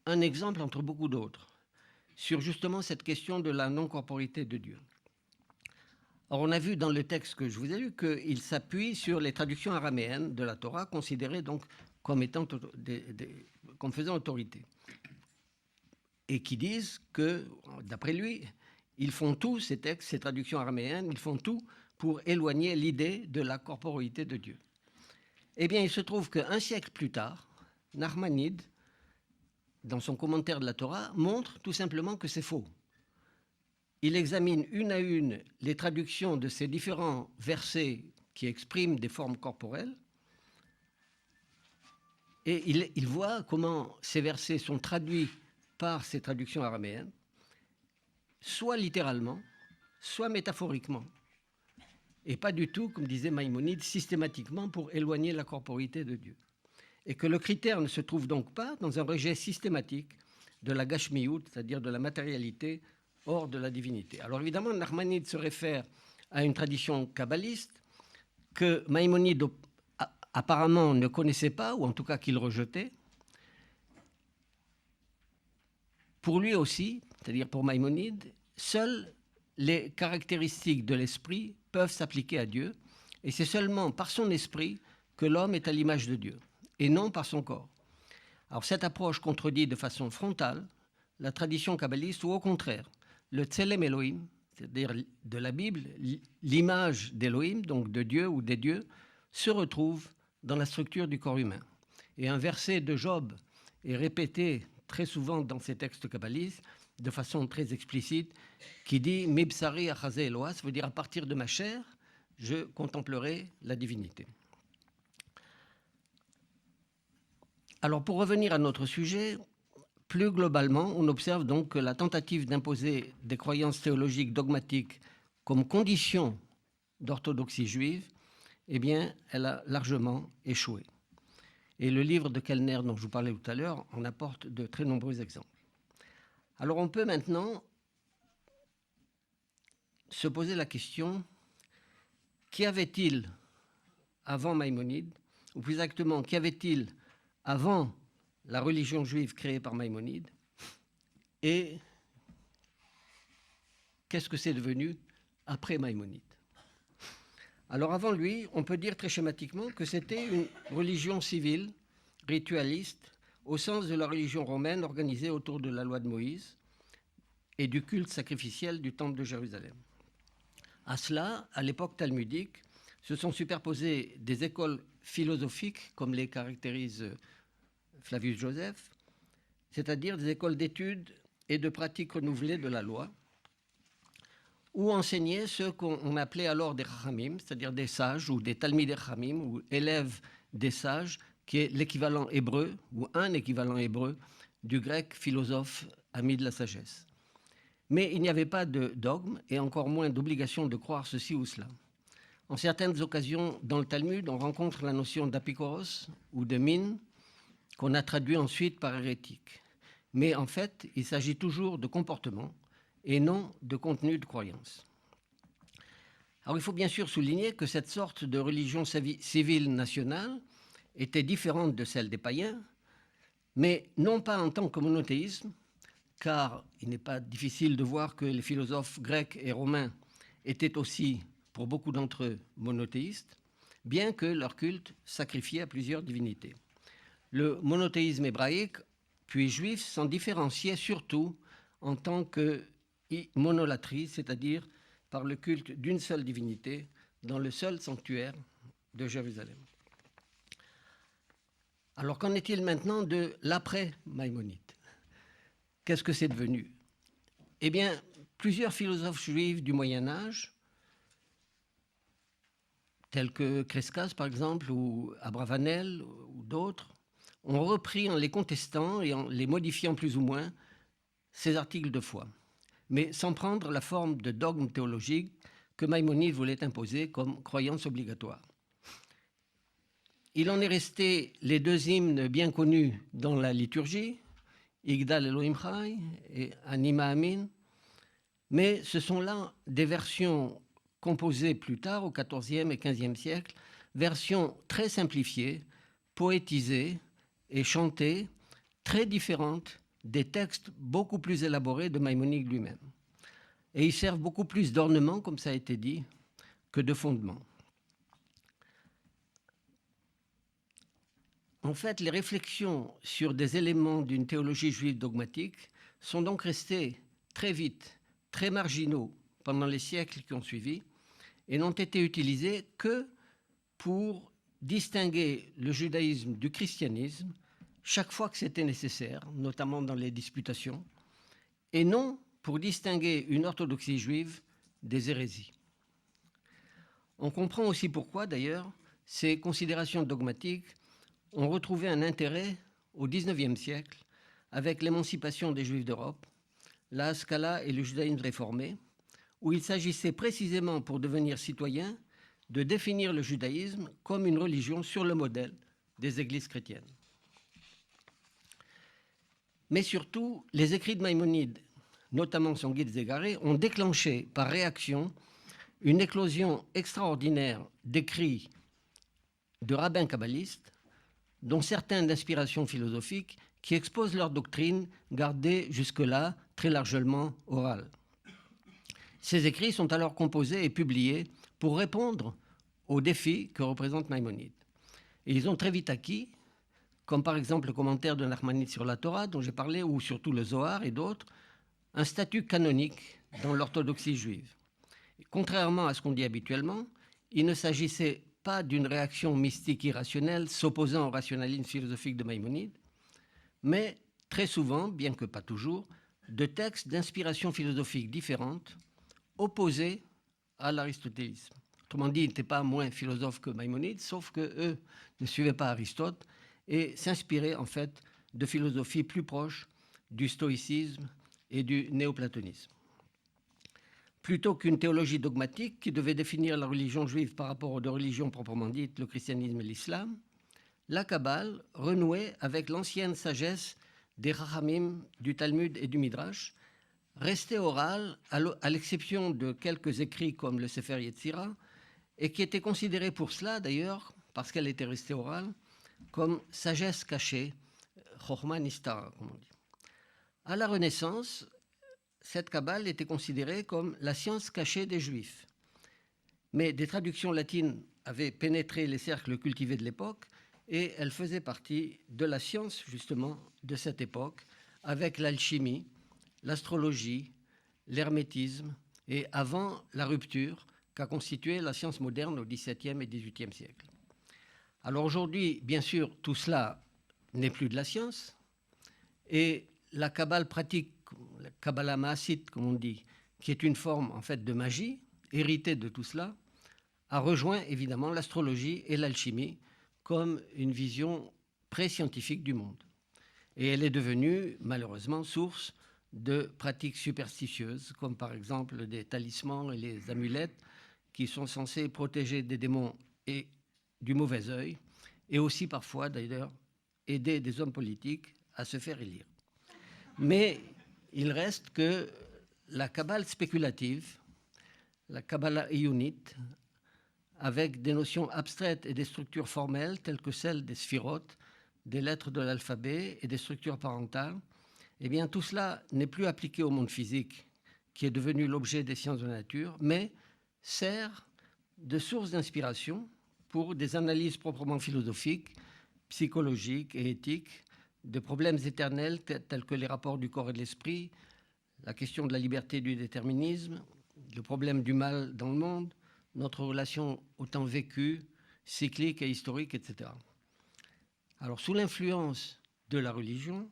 Un exemple entre beaucoup d'autres sur justement cette question de la non-corporité de Dieu. Alors on a vu dans le texte que je vous ai lu qu'il s'appuie sur les traductions araméennes de la Torah, considérées donc comme étant comme faisant autorité, et qui disent que, d'après lui, ils font tout, ces textes, ces traductions araméennes, ils font tout pour éloigner l'idée de la corporéité de Dieu. Eh bien, il se trouve qu'un siècle plus tard, Nachmanide, dans son commentaire de la Torah, montre tout simplement que c'est faux. Il examine une à une les traductions de ces différents versets qui expriment des formes corporelles et il voit comment ces versets sont traduits par ces traductions araméennes, soit littéralement, soit métaphoriquement, et pas du tout, comme disait Maïmonide, systématiquement pour éloigner la corporité de Dieu. Et que le critère ne se trouve donc pas dans un rejet systématique de la gashmiout, c'est-à-dire de la matérialité, hors de la divinité. Alors évidemment, Nachmanide se réfère à une tradition kabbaliste que Maïmonide apparemment ne connaissait pas, ou en tout cas qu'il rejetait. Pour lui aussi, c'est-à-dire pour Maïmonide, seules les caractéristiques de l'esprit peuvent s'appliquer à Dieu, et c'est seulement par son esprit que l'homme est à l'image de Dieu, et non par son corps. Alors cette approche contredit de façon frontale la tradition kabbaliste, ou au contraire, le Tselem Elohim, c'est-à-dire de la Bible, l'image d'Elohim, donc de Dieu ou des dieux, se retrouve dans la structure du corps humain. Et un verset de Job est répété très souvent dans ces textes kabbalistes, de façon très explicite, qui dit « Mibsari achazé Eloah », ça veut dire « à partir de ma chair, je contemplerai la divinité ». Alors pour revenir à notre sujet, plus globalement, on observe donc que la tentative d'imposer des croyances théologiques dogmatiques comme condition d'orthodoxie juive, eh bien, elle a largement échoué. Et le livre de Kellner, dont je vous parlais tout à l'heure, en apporte de très nombreux exemples. Alors on peut maintenant se poser la question, qu'y avait-il avant Maïmonide, ou plus exactement, qu'y avait-il avant la religion juive créée par Maïmonide, et qu'est-ce que c'est devenu après Maïmonide? Alors avant lui, on peut dire très schématiquement que c'était une religion civile, ritualiste, au sens de la religion romaine organisée autour de la loi de Moïse et du culte sacrificiel du temple de Jérusalem. À cela, à l'époque talmudique, se sont superposées des écoles philosophiques, comme les caractérise Flavius Joseph, c'est-à-dire des écoles d'études et de pratiques renouvelées de la loi, où enseignaient ceux qu'on appelait alors des Chachamim, c'est-à-dire des sages ou des Talmidei Chachamim, ou élèves des sages, qui est l'équivalent hébreu, ou un équivalent hébreu, du grec philosophe, ami de la sagesse. Mais il n'y avait pas de dogme, et encore moins d'obligation de croire ceci ou cela. En certaines occasions, dans le Talmud, on rencontre la notion d'apikoros, ou de min, qu'on a traduit ensuite par hérétique. Mais en fait, il s'agit toujours de comportement et non de contenu de croyance. Alors il faut bien sûr souligner que cette sorte de religion civile nationale était différente de celle des païens, mais non pas en tant que monothéisme, car il n'est pas difficile de voir que les philosophes grecs et romains étaient aussi, pour beaucoup d'entre eux, monothéistes, bien que leur culte sacrifiait à plusieurs divinités. Le monothéisme hébraïque, puis juif, s'en différenciait surtout en tant que monolatrie, c'est-à-dire par le culte d'une seule divinité dans le seul sanctuaire de Jérusalem. Alors qu'en est-il maintenant de l'après-Maïmonide? Qu'est-ce que c'est devenu? Eh bien, plusieurs philosophes juifs du Moyen-Âge, tels que Crescas par exemple, ou Abravanel, ou d'autres, ont repris en les contestant et en les modifiant plus ou moins ces articles de foi, mais sans prendre la forme de dogme théologique que Maïmonide voulait imposer comme croyance obligatoire. Il en est resté les deux hymnes bien connus dans la liturgie, Igdal Elohim Chai et Anima Amin, mais ce sont là des versions composées plus tard, au XIVe et XVe siècle, versions très simplifiées, poétisées et chantées, très différentes des textes beaucoup plus élaborés de Maïmonide lui-même. Et ils servent beaucoup plus d'ornement, comme ça a été dit, que de fondement. En fait, les réflexions sur des éléments d'une théologie juive dogmatique sont donc restées très vite, très marginaux pendant les siècles qui ont suivi et n'ont été utilisées que pour distinguer le judaïsme du christianisme chaque fois que c'était nécessaire, notamment dans les disputations, et non pour distinguer une orthodoxie juive des hérésies. On comprend aussi pourquoi, d'ailleurs, ces considérations dogmatiques ont retrouvé un intérêt au XIXe siècle avec l'émancipation des Juifs d'Europe, la Haskalah et le judaïsme réformé, où il s'agissait précisément pour devenir citoyen de définir le judaïsme comme une religion sur le modèle des églises chrétiennes. Mais surtout, les écrits de Maïmonide, notamment son Guide des égarés, ont déclenché par réaction une éclosion extraordinaire d'écrits de rabbins kabbalistes, dont certains d'inspiration philosophique, qui exposent leur doctrine gardée jusque-là très largement orale. Ces écrits sont alors composés et publiés pour répondre aux défis que représente Maïmonide. Et ils ont très vite acquis, comme par exemple le commentaire de Nachmanide sur la Torah, dont j'ai parlé, ou surtout le Zohar et d'autres, un statut canonique dans l'orthodoxie juive. Et contrairement à ce qu'on dit habituellement, il ne s'agissait pas d'une réaction mystique irrationnelle s'opposant au rationalisme philosophique de Maïmonide, mais très souvent, bien que pas toujours, de textes d'inspiration philosophique différentes, opposés à l'aristotélisme. Autrement dit, ils n'étaient pas moins philosophes que Maïmonide, sauf qu'eux ne suivaient pas Aristote et s'inspiraient en fait de philosophies plus proches du stoïcisme et du néoplatonisme. Plutôt qu'une théologie dogmatique qui devait définir la religion juive par rapport aux deux religions proprement dites, le christianisme et l'islam, la Kabbale renouait avec l'ancienne sagesse des Rachamim, du Talmud et du Midrash, restée orale à l'exception de quelques écrits comme le Sefer Yetzira, et qui était considérée pour cela d'ailleurs, parce qu'elle était restée orale, comme sagesse cachée, Chochma Nistara, comme on dit. À la Renaissance, cette Kabbale était considérée comme la science cachée des Juifs. Mais des traductions latines avaient pénétré les cercles cultivés de l'époque et elle faisait partie de la science, justement, de cette époque, avec l'alchimie, l'astrologie, l'hermétisme et avant la rupture qu'a constituée la science moderne au XVIIe et XVIIIe siècle. Alors aujourd'hui, bien sûr, tout cela n'est plus de la science et la Kabbale pratique, la Kabbalah Maasite, comme on dit, qui est une forme en fait de magie, héritée de tout cela, a rejoint évidemment l'astrologie et l'alchimie comme une vision pré-scientifique du monde. Et elle est devenue, malheureusement, source de pratiques superstitieuses, comme par exemple des talismans et les amulettes qui sont censés protéger des démons et du mauvais œil, et aussi parfois, d'ailleurs, aider des hommes politiques à se faire élire. Mais il reste que la Kabbale spéculative, la Kabbalah iyunite, avec des notions abstraites et des structures formelles telles que celles des sphirotes, des lettres de l'alphabet et des structures parentales, eh bien tout cela n'est plus appliqué au monde physique, qui est devenu l'objet des sciences de la nature, mais sert de source d'inspiration pour des analyses proprement philosophiques, psychologiques et éthiques de problèmes éternels tels que les rapports du corps et de l'esprit, la question de la liberté et du déterminisme, le problème du mal dans le monde, notre relation au temps vécu, cyclique et historique, etc. Alors, sous l'influence de la religion,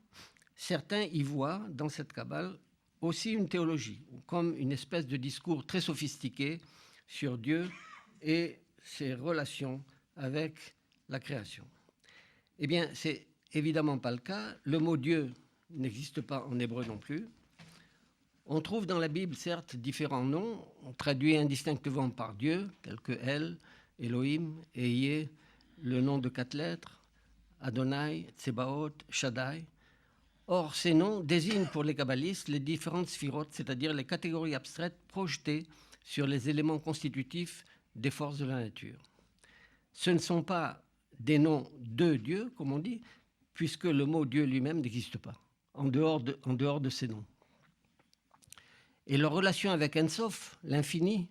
certains y voient dans cette Kabbale aussi une théologie, comme une espèce de discours très sophistiqué sur Dieu et ses relations avec la création. Eh bien, c'est évidemment pas le cas. Le mot Dieu n'existe pas en hébreu non plus. On trouve dans la Bible, certes, différents noms, traduits indistinctement par Dieu, tels que El, Elohim, Eyeh, le nom de 4 lettres, Adonai, Tsebaot, Shaddai. Or, ces noms désignent pour les kabbalistes les différentes sphirotes, c'est-à-dire les catégories abstraites projetées sur les éléments constitutifs des forces de la nature. Ce ne sont pas des noms de Dieu, comme on dit, puisque le mot Dieu lui-même n'existe pas, en dehors de ces noms. Et leurs relations avec Ein Sof, l'infini,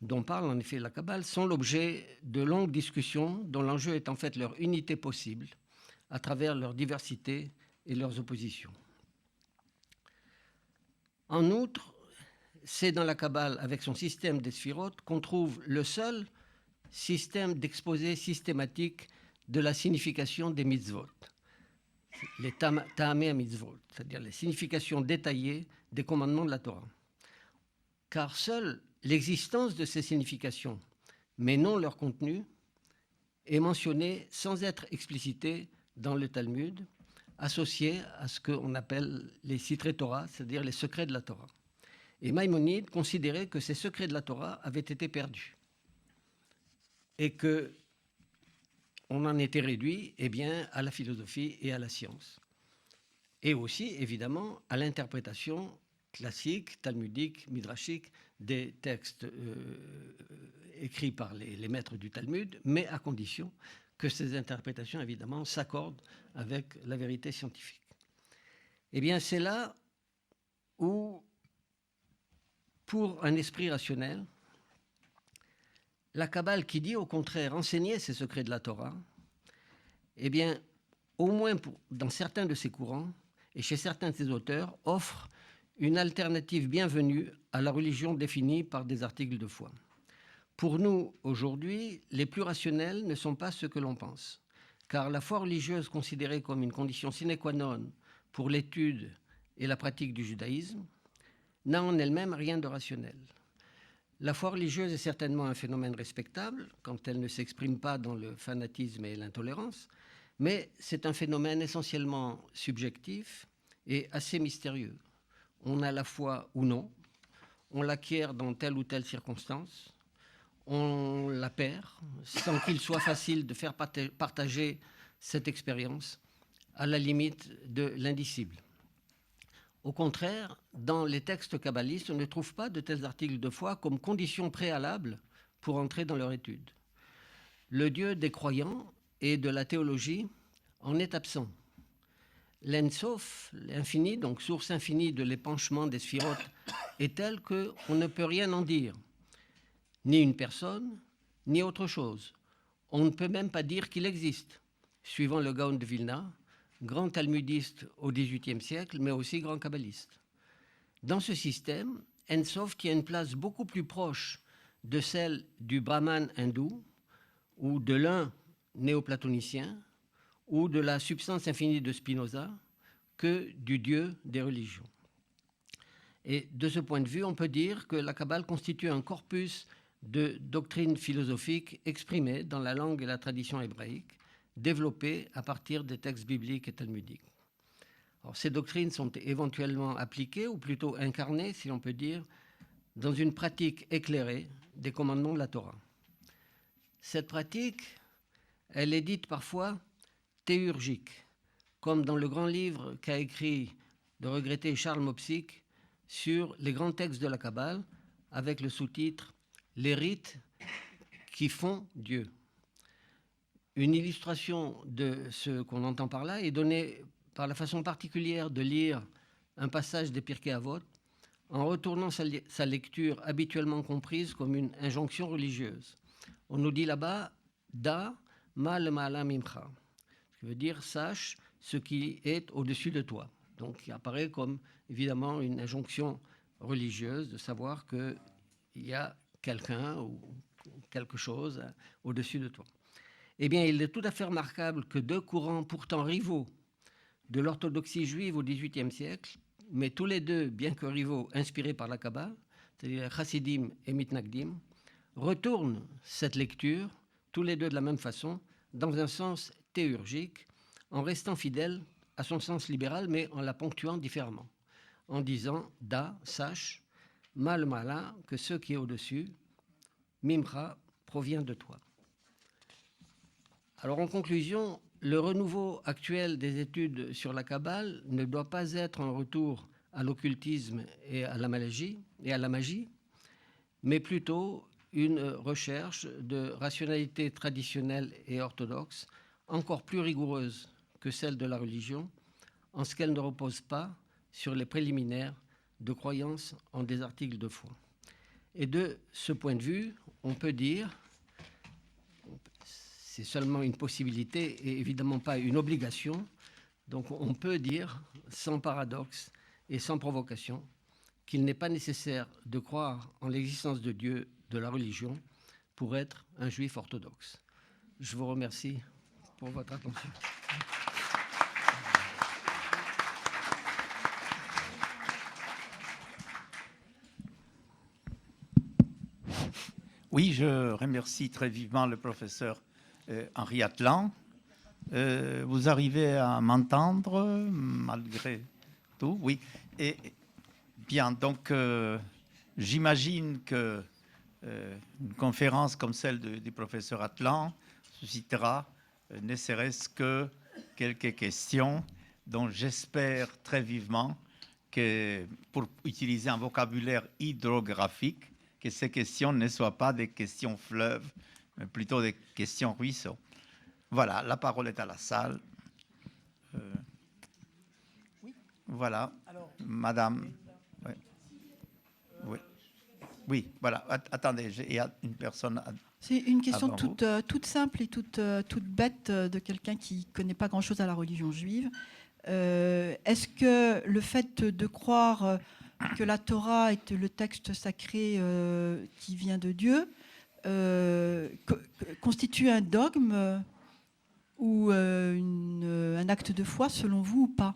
dont parle en effet la Kabbale, sont l'objet de longues discussions dont l'enjeu est en fait leur unité possible à travers leur diversité et leurs oppositions. En outre, c'est dans la Kabbale, avec son système des sphirotes, qu'on trouve le seul système d'exposé systématique de la signification des mitzvot, les ta'amei mitzvot, c'est-à-dire les significations détaillées des commandements de la Torah. Car seule l'existence de ces significations, mais non leur contenu, est mentionnée sans être explicitée dans le Talmud, associée à ce qu'on appelle les sitrei Torah, c'est-à-dire les secrets de la Torah. Et Maïmonide considérait que ces secrets de la Torah avaient été perdus et qu'on en était réduit à la philosophie et à la science. Et aussi, évidemment, à l'interprétation classique, talmudique, midrashique des textes écrits par les maîtres du Talmud, mais à condition que ces interprétations, évidemment, s'accordent avec la vérité scientifique. Eh bien, c'est là où, pour un esprit rationnel, la Kabbale qui dit au contraire enseigner ces secrets de la Torah, eh bien, au moins dans certains de ses courants et chez certains de ses auteurs, offre une alternative bienvenue à la religion définie par des articles de foi. Pour nous, aujourd'hui, les plus rationnels ne sont pas ceux que l'on pense, car la foi religieuse considérée comme une condition sine qua non pour l'étude et la pratique du judaïsme n'a en elle-même rien de rationnel. La foi religieuse est certainement un phénomène respectable quand elle ne s'exprime pas dans le fanatisme et l'intolérance, mais c'est un phénomène essentiellement subjectif et assez mystérieux. On a la foi ou non, on l'acquiert dans telle ou telle circonstance, on la perd sans qu'il soit facile de faire partager cette expérience à la limite de l'indicible. Au contraire, dans les textes kabbalistes, on ne trouve pas de tels articles de foi comme condition préalable pour entrer dans leur étude. Le Dieu des croyants et de la théologie en est absent. L'Ein Sof, l'infini, donc source infinie de l'épanchement des sphirotes, est tel qu'on ne peut rien en dire, ni une personne, ni autre chose. On ne peut même pas dire qu'il existe, suivant le Gaon de Vilna, grand talmudiste au XVIIIe siècle, mais aussi grand kabbaliste. Dans ce système, Ein Sof tient une place beaucoup plus proche de celle du Brahman hindou, ou de l'un néoplatonicien, ou de la substance infinie de Spinoza, que du Dieu des religions. Et de ce point de vue, on peut dire que la Kabbale constitue un corpus de doctrines philosophiques exprimées dans la langue et la tradition hébraïque, développées à partir des textes bibliques et talmudiques. Alors, ces doctrines sont éventuellement appliquées, ou plutôt incarnées, si l'on peut dire, dans une pratique éclairée des commandements de la Torah. Cette pratique, elle est dite parfois théurgique, comme dans le grand livre qu'a écrit le regretté Charles Mopsic sur les grands textes de la Kabbale, avec le sous-titre « Les rites qui font Dieu ». Une illustration de ce qu'on entend par là est donnée par la façon particulière de lire un passage des Pirkei Avot en retournant sa lecture habituellement comprise comme une injonction religieuse. On nous dit là-bas « Da ma lema'ala mimcha », ce qui veut dire « sache ce qui est au-dessus de toi ». Donc il apparaît comme évidemment une injonction religieuse de savoir qu'il y a quelqu'un ou quelque chose au-dessus de toi. Eh bien, il est tout à fait remarquable que deux courants pourtant rivaux de l'orthodoxie juive au XVIIIe siècle, mais tous les deux, bien que rivaux, inspirés par la Kabbale, c'est-à-dire Chassidim et Mitnagdim, retournent cette lecture, tous les deux de la même façon, dans un sens théurgique, en restant fidèles à son sens libéral, mais en la ponctuant différemment. en disant « Da, sache, mal malin, que ce qui est au-dessus, Mimra, provient de toi ». Alors en conclusion, le renouveau actuel des études sur la Kabbale ne doit pas être un retour à l'occultisme et à la magie, mais plutôt une recherche de rationalité traditionnelle et orthodoxe, encore plus rigoureuse que celle de la religion, en ce qu'elle ne repose pas sur les préliminaires de croyance en des articles de foi. Et de ce point de vue, on peut dire, c'est seulement une possibilité et évidemment pas une obligation, donc on peut dire, sans paradoxe et sans provocation, qu'il n'est pas nécessaire de croire en l'existence de Dieu, de la religion, pour être un juif orthodoxe. Je vous remercie pour votre attention. Oui, je remercie très vivement le professeur Henri Atlan. Vous arrivez à m'entendre malgré tout? Oui. Et bien, donc j'imagine que une conférence comme celle du professeur Atlan suscitera ne serait-ce que quelques questions dont j'espère très vivement que, pour utiliser un vocabulaire hydrographique, que ces questions ne soient pas des questions fleuves, mais plutôt des questions ruisseaux. Voilà, la parole est à la salle. Oui. Voilà, Alors, madame. Oui, oui. Oui, voilà. Attendez, il y a une personne. C'est une question toute simple et toute bête de quelqu'un qui ne connaît pas grand-chose à la religion juive. Est-ce que le fait de croire que la Torah est le texte sacré qui vient de Dieu constitue un dogme ou un acte de foi selon vous ou pas?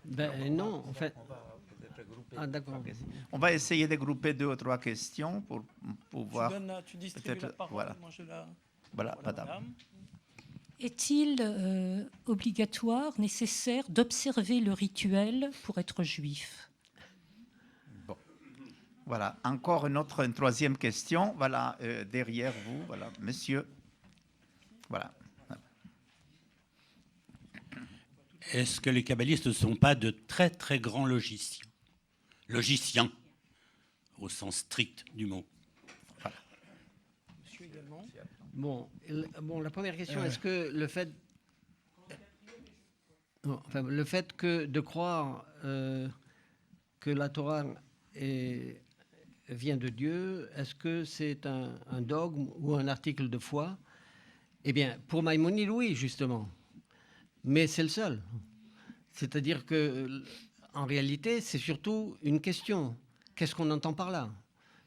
Ben non, en fait. Ah, d'accord. On va essayer de grouper 2 ou 3 questions pour pouvoir. Tu distribues la parole, voilà. moi je la... Voilà, madame. Est-il obligatoire, nécessaire d'observer le rituel pour être juif? Bon. Voilà, encore une troisième question. Voilà, derrière vous, voilà, monsieur. Voilà. Est-ce que les kabbalistes ne sont pas de très très grands logiciens, au sens strict du mot? Voilà. Monsieur également. Bon, la première question, est-ce que le fait... Non, enfin, le fait que de croire que la Torah vient de Dieu, est-ce que c'est un dogme ou un article de foi? Eh bien, pour Maïmonide, oui, justement. Mais c'est le seul. C'est-à-dire que, en réalité, c'est surtout une question. Qu'est-ce qu'on entend par là?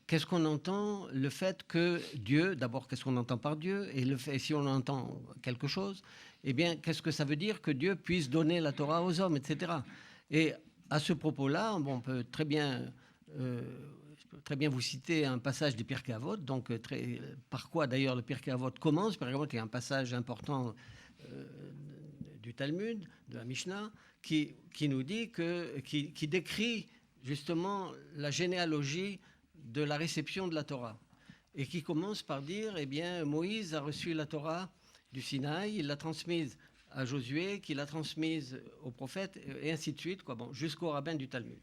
Qu'est-ce qu'on entend? Le fait que Dieu, d'abord, qu'est-ce qu'on entend par Dieu? Et le fait, si on entend quelque chose, eh bien, qu'est-ce que ça veut dire que Dieu puisse donner la Torah aux hommes, etc. Et à ce propos-là, bon, on peut très bien vous citer un passage du Pirkei Avot, donc par quoi d'ailleurs le Pirkei Avot commence. Le Pirkei Avot est un passage important du Talmud, de la Mishnah, qui nous dit qui décrit justement la généalogie de la réception de la Torah, et qui commence par dire, eh bien, Moïse a reçu la Torah du Sinaï, il l'a transmise à Josué, qui l'a transmise aux prophètes, et ainsi de suite, quoi, bon, jusqu'au rabbin du Talmud.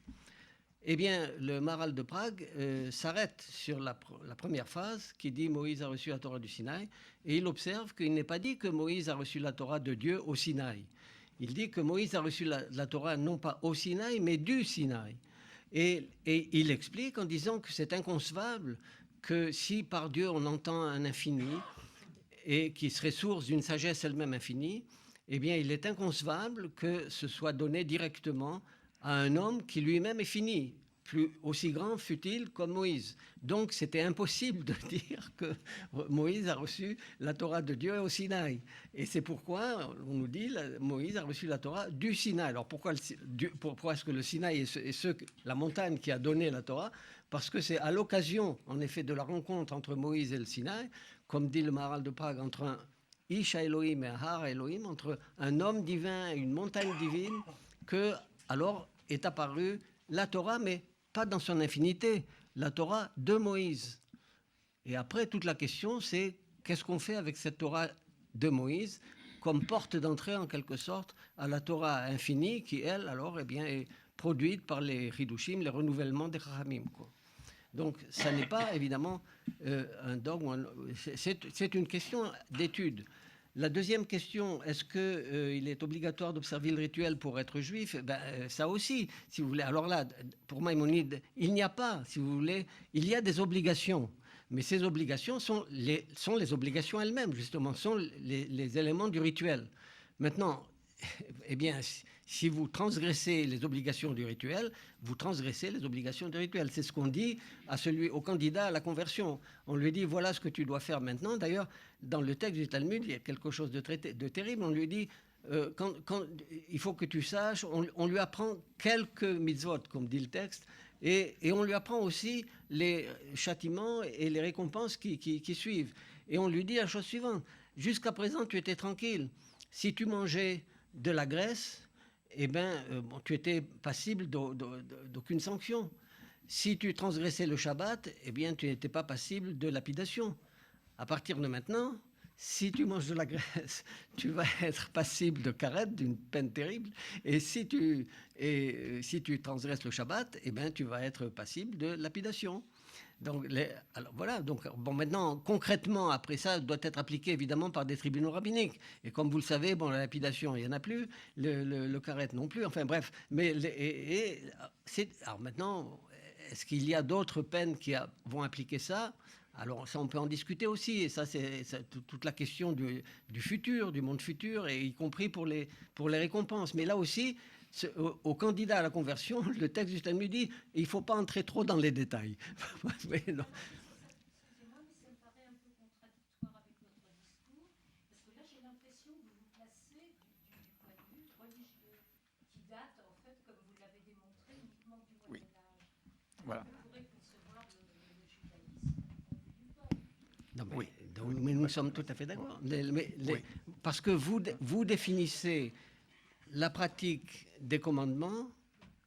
Eh bien, le Maharal de Prague s'arrête sur la première phrase qui dit Moïse a reçu la Torah du Sinaï, et il observe qu'il n'est pas dit que Moïse a reçu la Torah de Dieu au Sinaï. Il dit que Moïse a reçu la Torah non pas au Sinaï, mais du Sinaï. Et il explique en disant que c'est inconcevable que si par Dieu on entend un infini et qui serait source d'une sagesse elle-même infinie, eh bien il est inconcevable que ce soit donné directement à un homme qui lui-même est fini, plus aussi grand fut-il comme Moïse. Donc c'était impossible de dire que Moïse a reçu la Torah de Dieu au Sinaï. Et c'est pourquoi on nous dit Moïse a reçu la Torah du Sinaï. Alors pourquoi est-ce que le Sinaï est la montagne qui a donné la Torah? Parce que c'est à l'occasion, en effet, de la rencontre entre Moïse et le Sinaï, comme dit le Maharal de Prague, entre un Isha Elohim et un Har Elohim, entre un homme divin et une montagne divine, que alors est apparue la Torah, mais pas dans son infinité, la Torah de Moïse. Et après, toute la question, c'est qu'est-ce qu'on fait avec cette Torah de Moïse comme porte d'entrée, en quelque sorte, à la Torah infinie, qui, elle, alors, eh bien, est produite par les Hidushim, les renouvellements des Chachamim, quoi. Donc, ça n'est pas, évidemment, un dogme. C'est une question d'étude. La deuxième question, est-ce qu'il est obligatoire d'observer le rituel pour être juif? Ça aussi, si vous voulez. Alors là, pour Maïmonide, il n'y a pas, si vous voulez, il y a des obligations. Mais ces obligations sont les obligations elles-mêmes, justement, sont les éléments du rituel. Maintenant, eh bien, si vous transgressez les obligations du rituel, vous transgressez les obligations du rituel. C'est ce qu'on dit au candidat à la conversion. On lui dit, voilà ce que tu dois faire maintenant. D'ailleurs, dans le texte du Talmud, il y a quelque chose de terrible. On lui dit, il faut que tu saches, on lui apprend quelques mitzvot, comme dit le texte, et on lui apprend aussi les châtiments et les récompenses qui suivent. Et on lui dit la chose suivante, jusqu'à présent, tu étais tranquille. Si tu mangeais de la graisse, eh ben, tu étais passible d'aucune sanction. Si tu transgressais le Shabbat, eh bien, tu n'étais pas passible de lapidation. À partir de maintenant, si tu manges de la graisse, tu vas être passible de karet, d'une peine terrible. Et si tu transgresses le Shabbat, eh ben, tu vas être passible de lapidation. Donc, alors voilà. Donc, bon, maintenant, concrètement, après ça, doit être appliqué évidemment par des tribunaux rabbiniques. Et comme vous le savez, bon, la lapidation, il n'y en a plus, le karet non plus. Enfin, bref. Mais alors maintenant, est-ce qu'il y a d'autres peines qui vont impliquer ça? Alors ça, on peut en discuter aussi, et ça, c'est toute la question du futur, du monde futur, et y compris pour les récompenses. Mais là aussi, au candidat à la conversion, le texte du Talmud dit il ne faut pas entrer trop dans les détails. Mais non. Excusez-moi, mais ça me paraît un peu contradictoire avec votre discours, parce que là, j'ai l'impression que vous vous placez du point de vue religieux, qui date, en fait, comme vous l'avez démontré, uniquement du Moyen Âge. Voilà. On pourrait concevoir le judaïsme du peuple. Non, mais, Oui. mais nous sommes tout à fait d'accord. Parce que vous définissez la pratique des commandements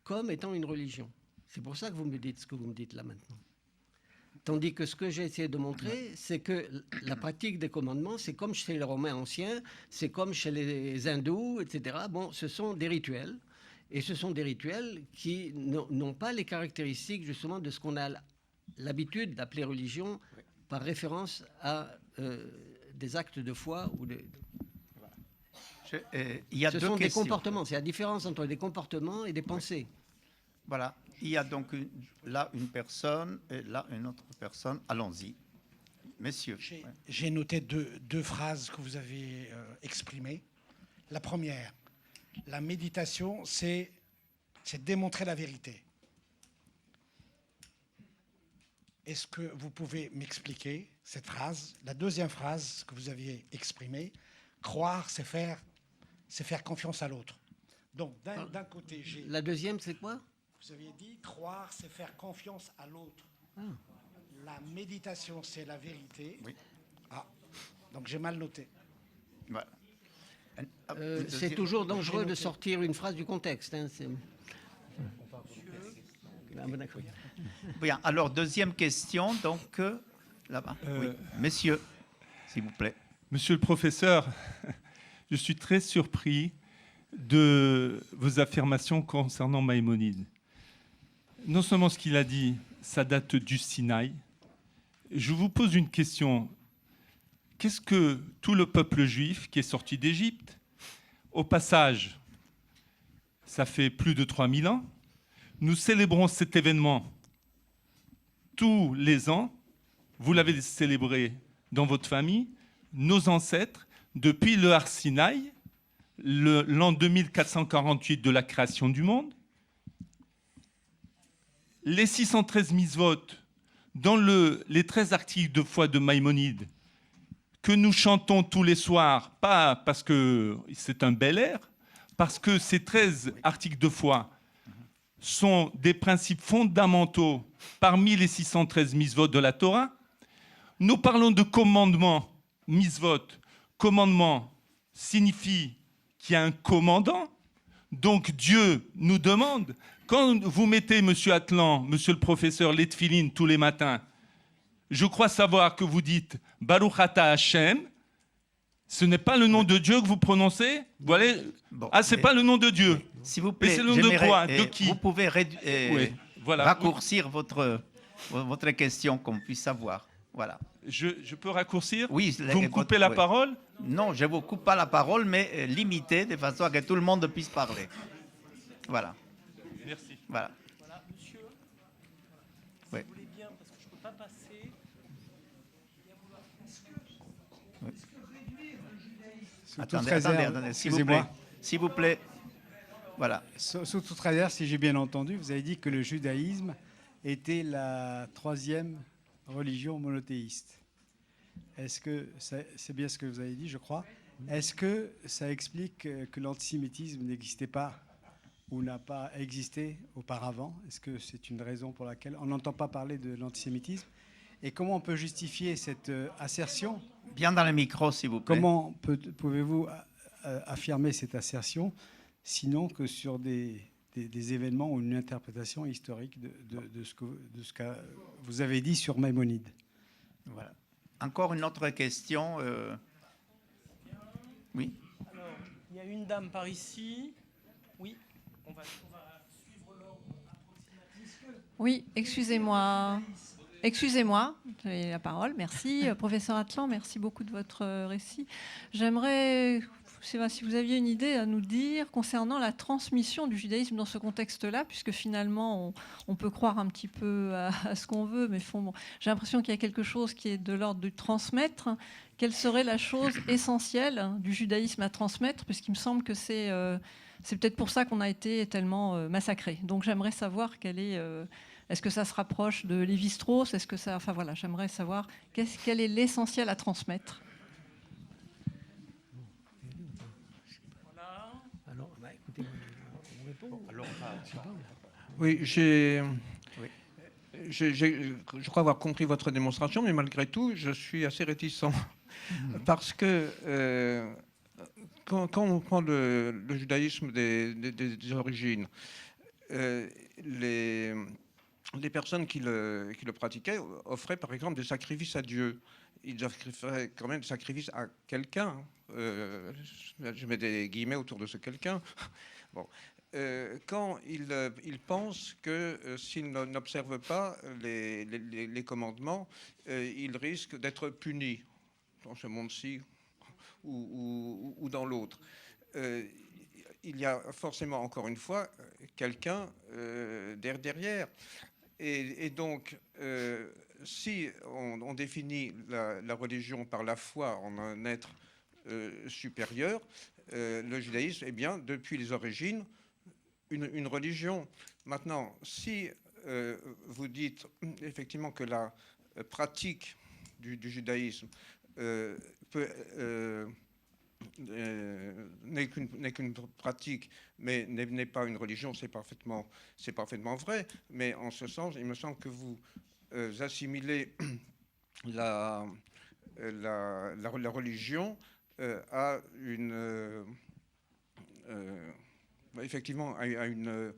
comme étant une religion. C'est pour ça que vous me dites ce que vous me dites là maintenant. Tandis que ce que j'ai essayé de montrer, c'est que la pratique des commandements, c'est comme chez les Romains anciens, c'est comme chez les hindous, etc. Bon, ce sont des rituels. Et ce sont des rituels qui n'ont pas les caractéristiques justement de ce qu'on a l'habitude d'appeler religion par référence à des actes de foi ou il y a ce deux sont des questions. comportements. C'est la différence entre des comportements et des pensées. Voilà. Il y a donc là une personne et là une autre personne. Allons-y. Messieurs. J'ai noté deux phrases que vous avez exprimées. La première, la méditation, c'est démontrer la vérité. Est-ce que vous pouvez m'expliquer cette phrase? La deuxième phrase que vous aviez exprimée, croire, c'est faire confiance à l'autre. Donc, d'un côté, j'ai... La deuxième, c'est quoi? Vous aviez dit, croire, c'est faire confiance à l'autre. Ah. La méditation, c'est la vérité. Oui. Ah, donc j'ai mal noté. Voilà. C'est toujours dangereux de sortir une phrase du contexte. Hein, Bien, alors deuxième question, donc là-bas. Oui. Messieurs, s'il vous plaît. Monsieur le professeur, je suis très surpris de vos affirmations concernant Maïmonide. Non seulement ce qu'il a dit, ça date du Sinaï. Je vous pose une question. Qu'est-ce que tout le peuple juif qui est sorti d'Égypte, au passage, ça fait plus de 3000 ans, nous célébrons cet événement tous les ans. Vous l'avez célébré dans votre famille, nos ancêtres, depuis le Har Sinaï, l'an 2448 de la création du monde. Les 613 mitzvot dans les 13 articles de foi de Maïmonide que nous chantons tous les soirs, pas parce que c'est un bel air, parce que ces 13 articles de foi sont des principes fondamentaux parmi les 613 mitzvot de la Torah. Nous parlons de commandement, mitzvot. Commandement signifie qu'il y a un commandant. Donc Dieu nous demande, quand vous mettez, monsieur Atlan, monsieur le professeur, les tefilines tous les matins, je crois savoir que vous dites Baruch Ata Hashem. Ce n'est pas le nom de Dieu que vous prononcez? Voilà. Bon, Ah, c'est pas le nom de Dieu. S'il vous Mais plaît, c'est le nom de j'aimerais, quoi? De qui? vous pouvez Oui, voilà. raccourcir votre question, qu'on puisse savoir. Voilà. Je peux raccourcir? Oui, Vous me coupez la oui. parole? Non, je ne vous coupe pas la parole, mais limitée de façon à que tout le monde puisse parler. Voilà. Merci. Voilà. Voilà, monsieur, Oui. vous voulez bien, parce que je ne peux pas passer. Attendez, s'il vous plaît. Voilà. Sous toute réserve, si j'ai bien entendu, vous avez dit que le judaïsme était la troisième religion monothéiste. Est-ce que c'est bien ce que vous avez dit, je crois? Est-ce que ça explique que l'antisémitisme n'existait pas ou n'a pas existé auparavant? Est-ce que c'est une raison pour laquelle on n'entend pas parler de l'antisémitisme? Et comment on peut justifier cette assertion? Bien dans le micro, s'il vous plaît. Comment pouvez-vous affirmer cette assertion, sinon que sur des événements ou une interprétation historique de ce que vous avez dit sur Maïmonide? Voilà. Encore une autre question. Oui. Alors, il y a une dame par ici. Oui, on va suivre l'ordre approximatif. Oui, excusez-moi. Excusez-moi, j'ai la parole. Merci, professeur Atlan, merci beaucoup de votre récit. J'aimerais, si vous aviez une idée à nous dire concernant la transmission du judaïsme dans ce contexte-là, puisque finalement, on peut croire un petit peu à ce qu'on veut, mais j'ai l'impression qu'il y a quelque chose qui est de l'ordre de transmettre. Quelle serait la chose essentielle du judaïsme à transmettre? Puisqu'il me semble que c'est peut-être pour ça qu'on a été tellement massacrés. Donc j'aimerais savoir quelle est... Est-ce que ça se rapproche de Lévi-Strauss? Est-ce que ça, enfin voilà, j'aimerais savoir quel est l'essentiel à transmettre. Voilà. Alors, écoutez, on répond. Oui, je crois avoir compris votre démonstration, mais malgré tout, je suis assez réticent. Parce que quand on prend le judaïsme des origines, les personnes qui le pratiquaient offraient par exemple des sacrifices à Dieu. Ils offraient quand même des sacrifices à quelqu'un. Je mets des guillemets autour de ce quelqu'un. Bon. Quand ils pensent que s'ils n'observent pas les commandements, ils risquent d'être punis dans ce monde-ci ou dans l'autre. Il y a forcément, encore une fois, quelqu'un derrière. Et donc, si on définit la religion par la foi en un être supérieur, le judaïsme est bien, depuis les origines, une religion. Maintenant, si vous dites effectivement que la pratique du judaïsme n'est qu'une pratique, mais n'est pas une religion, c'est parfaitement vrai. Mais en ce sens, il me semble que vous assimilez la religion à effectivement à une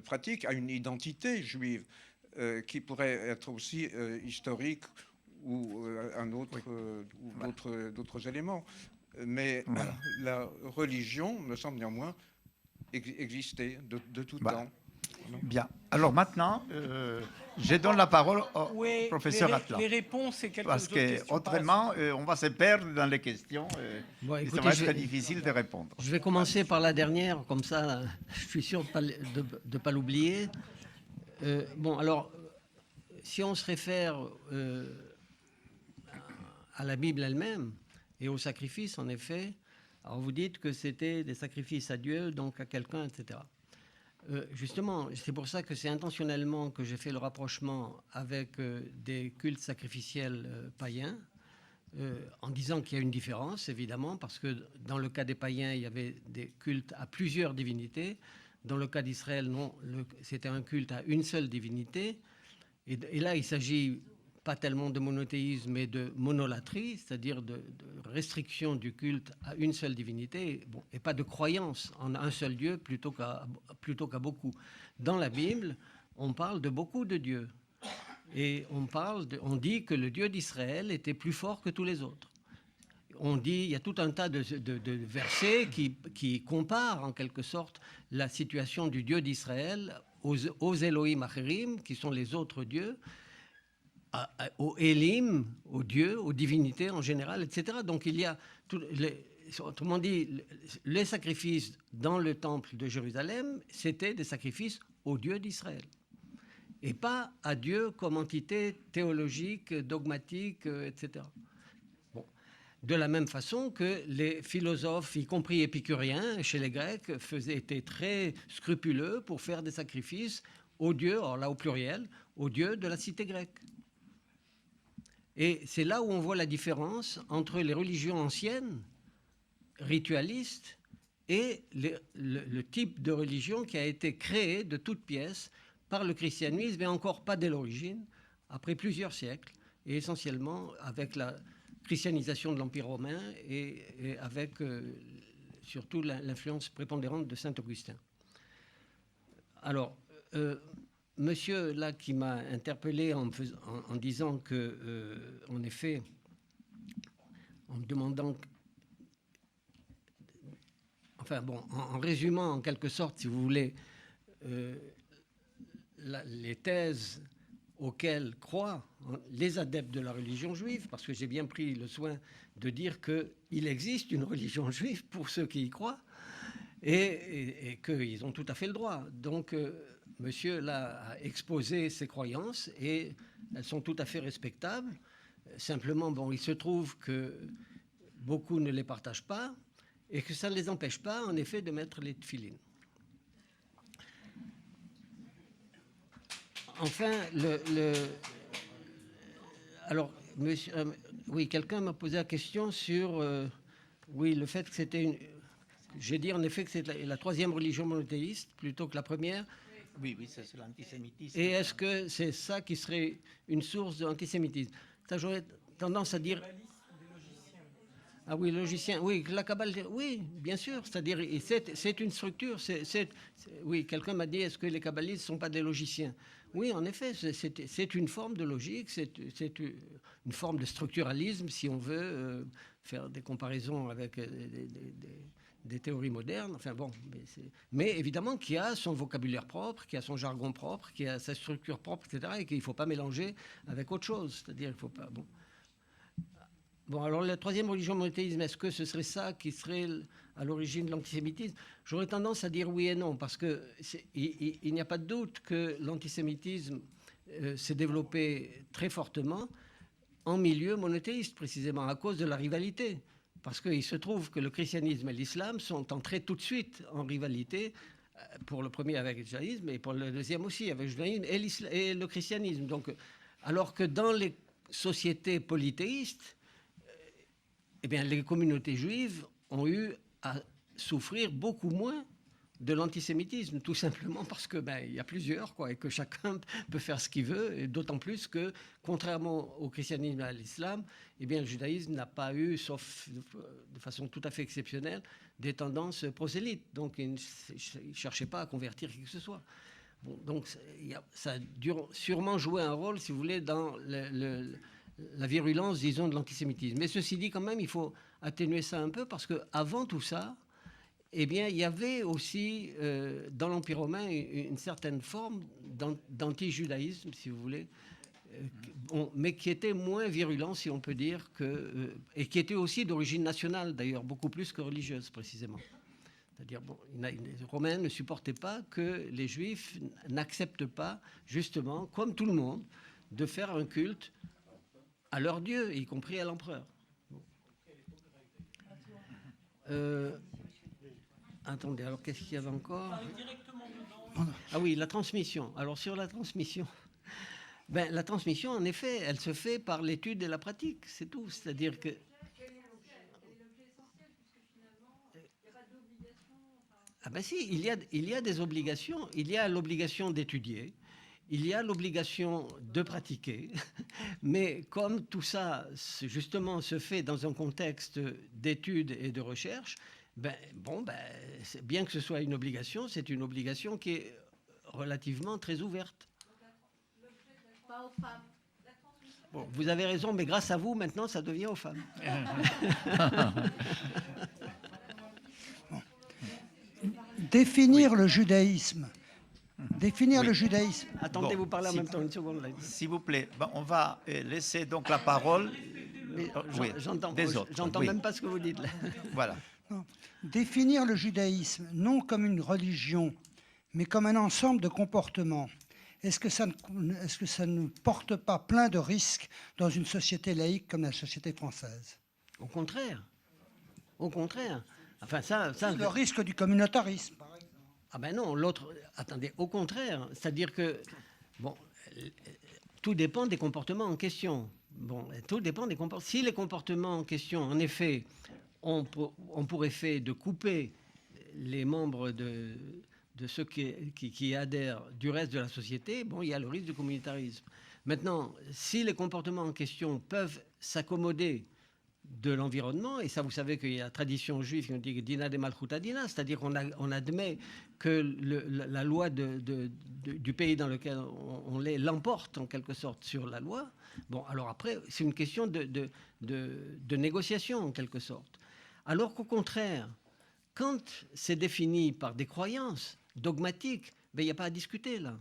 pratique, à une identité juive qui pourrait être aussi historique ou un autre ou d'autres éléments. Mais voilà. La religion me semble néanmoins exister de tout temps. Bien. Alors maintenant, je donne la parole au professeur Atlan. Les réponses, c'est quelque chose. Parce qu'autrement, on va se perdre dans les questions. Bon, et écoutez, ça va être très difficile de répondre. Je vais commencer par la dernière, comme ça, je suis sûr de ne pas l'oublier. Bon, alors, si on se réfère à la Bible elle-même et aux sacrifices, en effet, alors vous dites que c'était des sacrifices à Dieu, donc à quelqu'un, etc. Justement, c'est pour ça que c'est intentionnellement que j'ai fait le rapprochement avec des cultes sacrificiels païens, en disant qu'il y a une différence, évidemment, parce que dans le cas des païens, il y avait des cultes à plusieurs divinités. Dans le cas d'Israël, non, c'était un culte à une seule divinité. Et là, il s'agit pas tellement de monothéisme, mais de monolatrie, c'est-à-dire de restriction du culte à une seule divinité, bon, et pas de croyance en un seul Dieu plutôt qu'à beaucoup. Dans la Bible, on parle de beaucoup de dieux. Et on dit que le Dieu d'Israël était plus fort que tous les autres. Il y a tout un tas de versets qui comparent en quelque sorte la situation du Dieu d'Israël aux Elohim Acherim, qui sont les autres dieux, aux Elim, aux dieux, aux divinités en général, etc. Donc il y a, autrement dit, les sacrifices dans le temple de Jérusalem, c'était des sacrifices au Dieu d'Israël. Et pas à Dieu comme entité théologique, dogmatique, etc. Bon. De la même façon que les philosophes, y compris épicuriens, chez les Grecs, étaient très scrupuleux pour faire des sacrifices aux dieux, alors là au pluriel, aux dieux de la cité grecque. Et c'est là où on voit la différence entre les religions anciennes, ritualistes, et le type de religion qui a été créé de toutes pièces par le christianisme, mais encore pas dès l'origine, après plusieurs siècles, et essentiellement avec la christianisation de l'Empire romain et avec surtout l'influence prépondérante de saint Augustin. Alors, monsieur là qui m'a interpellé en disant que, en effet, en me demandant, enfin bon, en résumant en quelque sorte, si vous voulez, les thèses auxquelles croient les adeptes de la religion juive, parce que j'ai bien pris le soin de dire qu'il existe une religion juive pour ceux qui y croient, et qu'ils ont tout à fait le droit. Donc, monsieur là a exposé ses croyances, et elles sont tout à fait respectables. Simplement, bon, il se trouve que beaucoup ne les partagent pas, et que ça ne les empêche pas, en effet, de mettre les tefilines. Enfin, alors, monsieur, oui, quelqu'un m'a posé la question sur, oui, le fait que c'était j'ai dit en effet que c'est la troisième religion monothéiste plutôt que la première. Oui, c'est l'antisémitisme. Et est-ce que c'est ça qui serait une source de l'antisémitisme? Ça, j'aurais tendance à dire. Ah oui, logicien, oui, la Kabbale, oui, bien sûr, c'est-à-dire, c'est une structure, oui, quelqu'un m'a dit, est-ce que les kabbalistes ne sont pas des logiciens? Oui, en effet, c'est une forme de logique, c'est une forme de structuralisme, si on veut faire des comparaisons avec des théories modernes, enfin bon, mais évidemment qui a son vocabulaire propre, qui a son jargon propre, qui a sa structure propre, etc., et qu'il ne faut pas mélanger avec autre chose, c'est-à-dire il ne faut pas, bon. Bon, alors la troisième religion monothéisme, est-ce que ce serait ça qui serait à l'origine de l'antisémitisme? J'aurais tendance à dire oui et non, parce qu'il n'y a pas de doute que l'antisémitisme s'est développé très fortement en milieu monothéiste, précisément à cause de la rivalité. Parce qu'il se trouve que le christianisme et l'islam sont entrés tout de suite en rivalité, pour le premier avec le judaïsme et pour le deuxième aussi avec le judaïsme et le christianisme. Donc, alors que dans les sociétés polythéistes, eh bien, les communautés juives ont eu à souffrir beaucoup moins de l'antisémitisme, tout simplement parce que il y a plusieurs, quoi, et que chacun peut faire ce qu'il veut, et d'autant plus que, contrairement au christianisme et à l'islam, eh bien, le judaïsme n'a pas eu, sauf de façon tout à fait exceptionnelle, des tendances prosélytes. Donc, il ne cherchait pas à convertir qui que ce soit. Bon, donc, ça a sûrement joué un rôle, si vous voulez, dans la virulence, disons, de l'antisémitisme. Mais ceci dit, quand même, il faut atténuer ça un peu, parce qu'avant tout ça, eh bien, il y avait aussi, dans l'Empire romain, une certaine forme d'anti-judaïsme, si vous voulez, mais qui était moins virulent, si on peut dire, et qui était aussi d'origine nationale, d'ailleurs, beaucoup plus que religieuse, précisément. C'est-à-dire, bon, les Romains ne supportaient pas que les Juifs n'acceptent pas, justement, comme tout le monde, de faire un culte à leur Dieu, y compris à l'empereur. Attendez, alors qu'est-ce qu'il y avait encore? Ah oui, la transmission. Alors sur la transmission, la transmission, en effet, elle se fait par l'étude et la pratique, c'est tout. C'est-à-dire que... Ah ben si, il y a des obligations. Il y a l'obligation d'étudier. il y a l'obligation de pratiquer, mais comme tout ça, justement, se fait dans un contexte d'études et de recherche, bien que ce soit une obligation, c'est une obligation qui est relativement très ouverte. Bon, vous avez raison, mais grâce à vous, maintenant, ça devient aux femmes. Définir le judaïsme. Définir le judaïsme. Attendez, vous parlez en même temps, une seconde. S'il vous plaît, on va laisser donc la parole J'entends même pas ce que vous dites là. Voilà. Non. Définir le judaïsme non comme une religion, mais comme un ensemble de comportements. Est-ce que ça ne porte pas plein de risques dans une société laïque comme la société française? Au contraire. Au contraire. Enfin, ça le risque du communautarisme, par exemple. Ah ben non, l'autre... Attendez, au contraire. C'est-à-dire que... Bon, tout dépend des comportements en question. Bon, tout dépend des comportements. Si les comportements en question, en effet, ont pour effet de couper les membres de ceux qui adhèrent du reste de la société, bon, il y a le risque du communautarisme. Maintenant, si les comportements en question peuvent s'accommoder de l'environnement, et ça, vous savez qu'il y a la tradition juive qui dit Dina de Malchuta Dina, c'est-à-dire qu'on admet que la loi du pays dans lequel on l'est l'emporte en quelque sorte sur la loi. Bon, alors après, c'est une question de négociation en quelque sorte. Alors qu'au contraire, quand c'est défini par des croyances dogmatiques, ben, il n'y a pas à discuter là.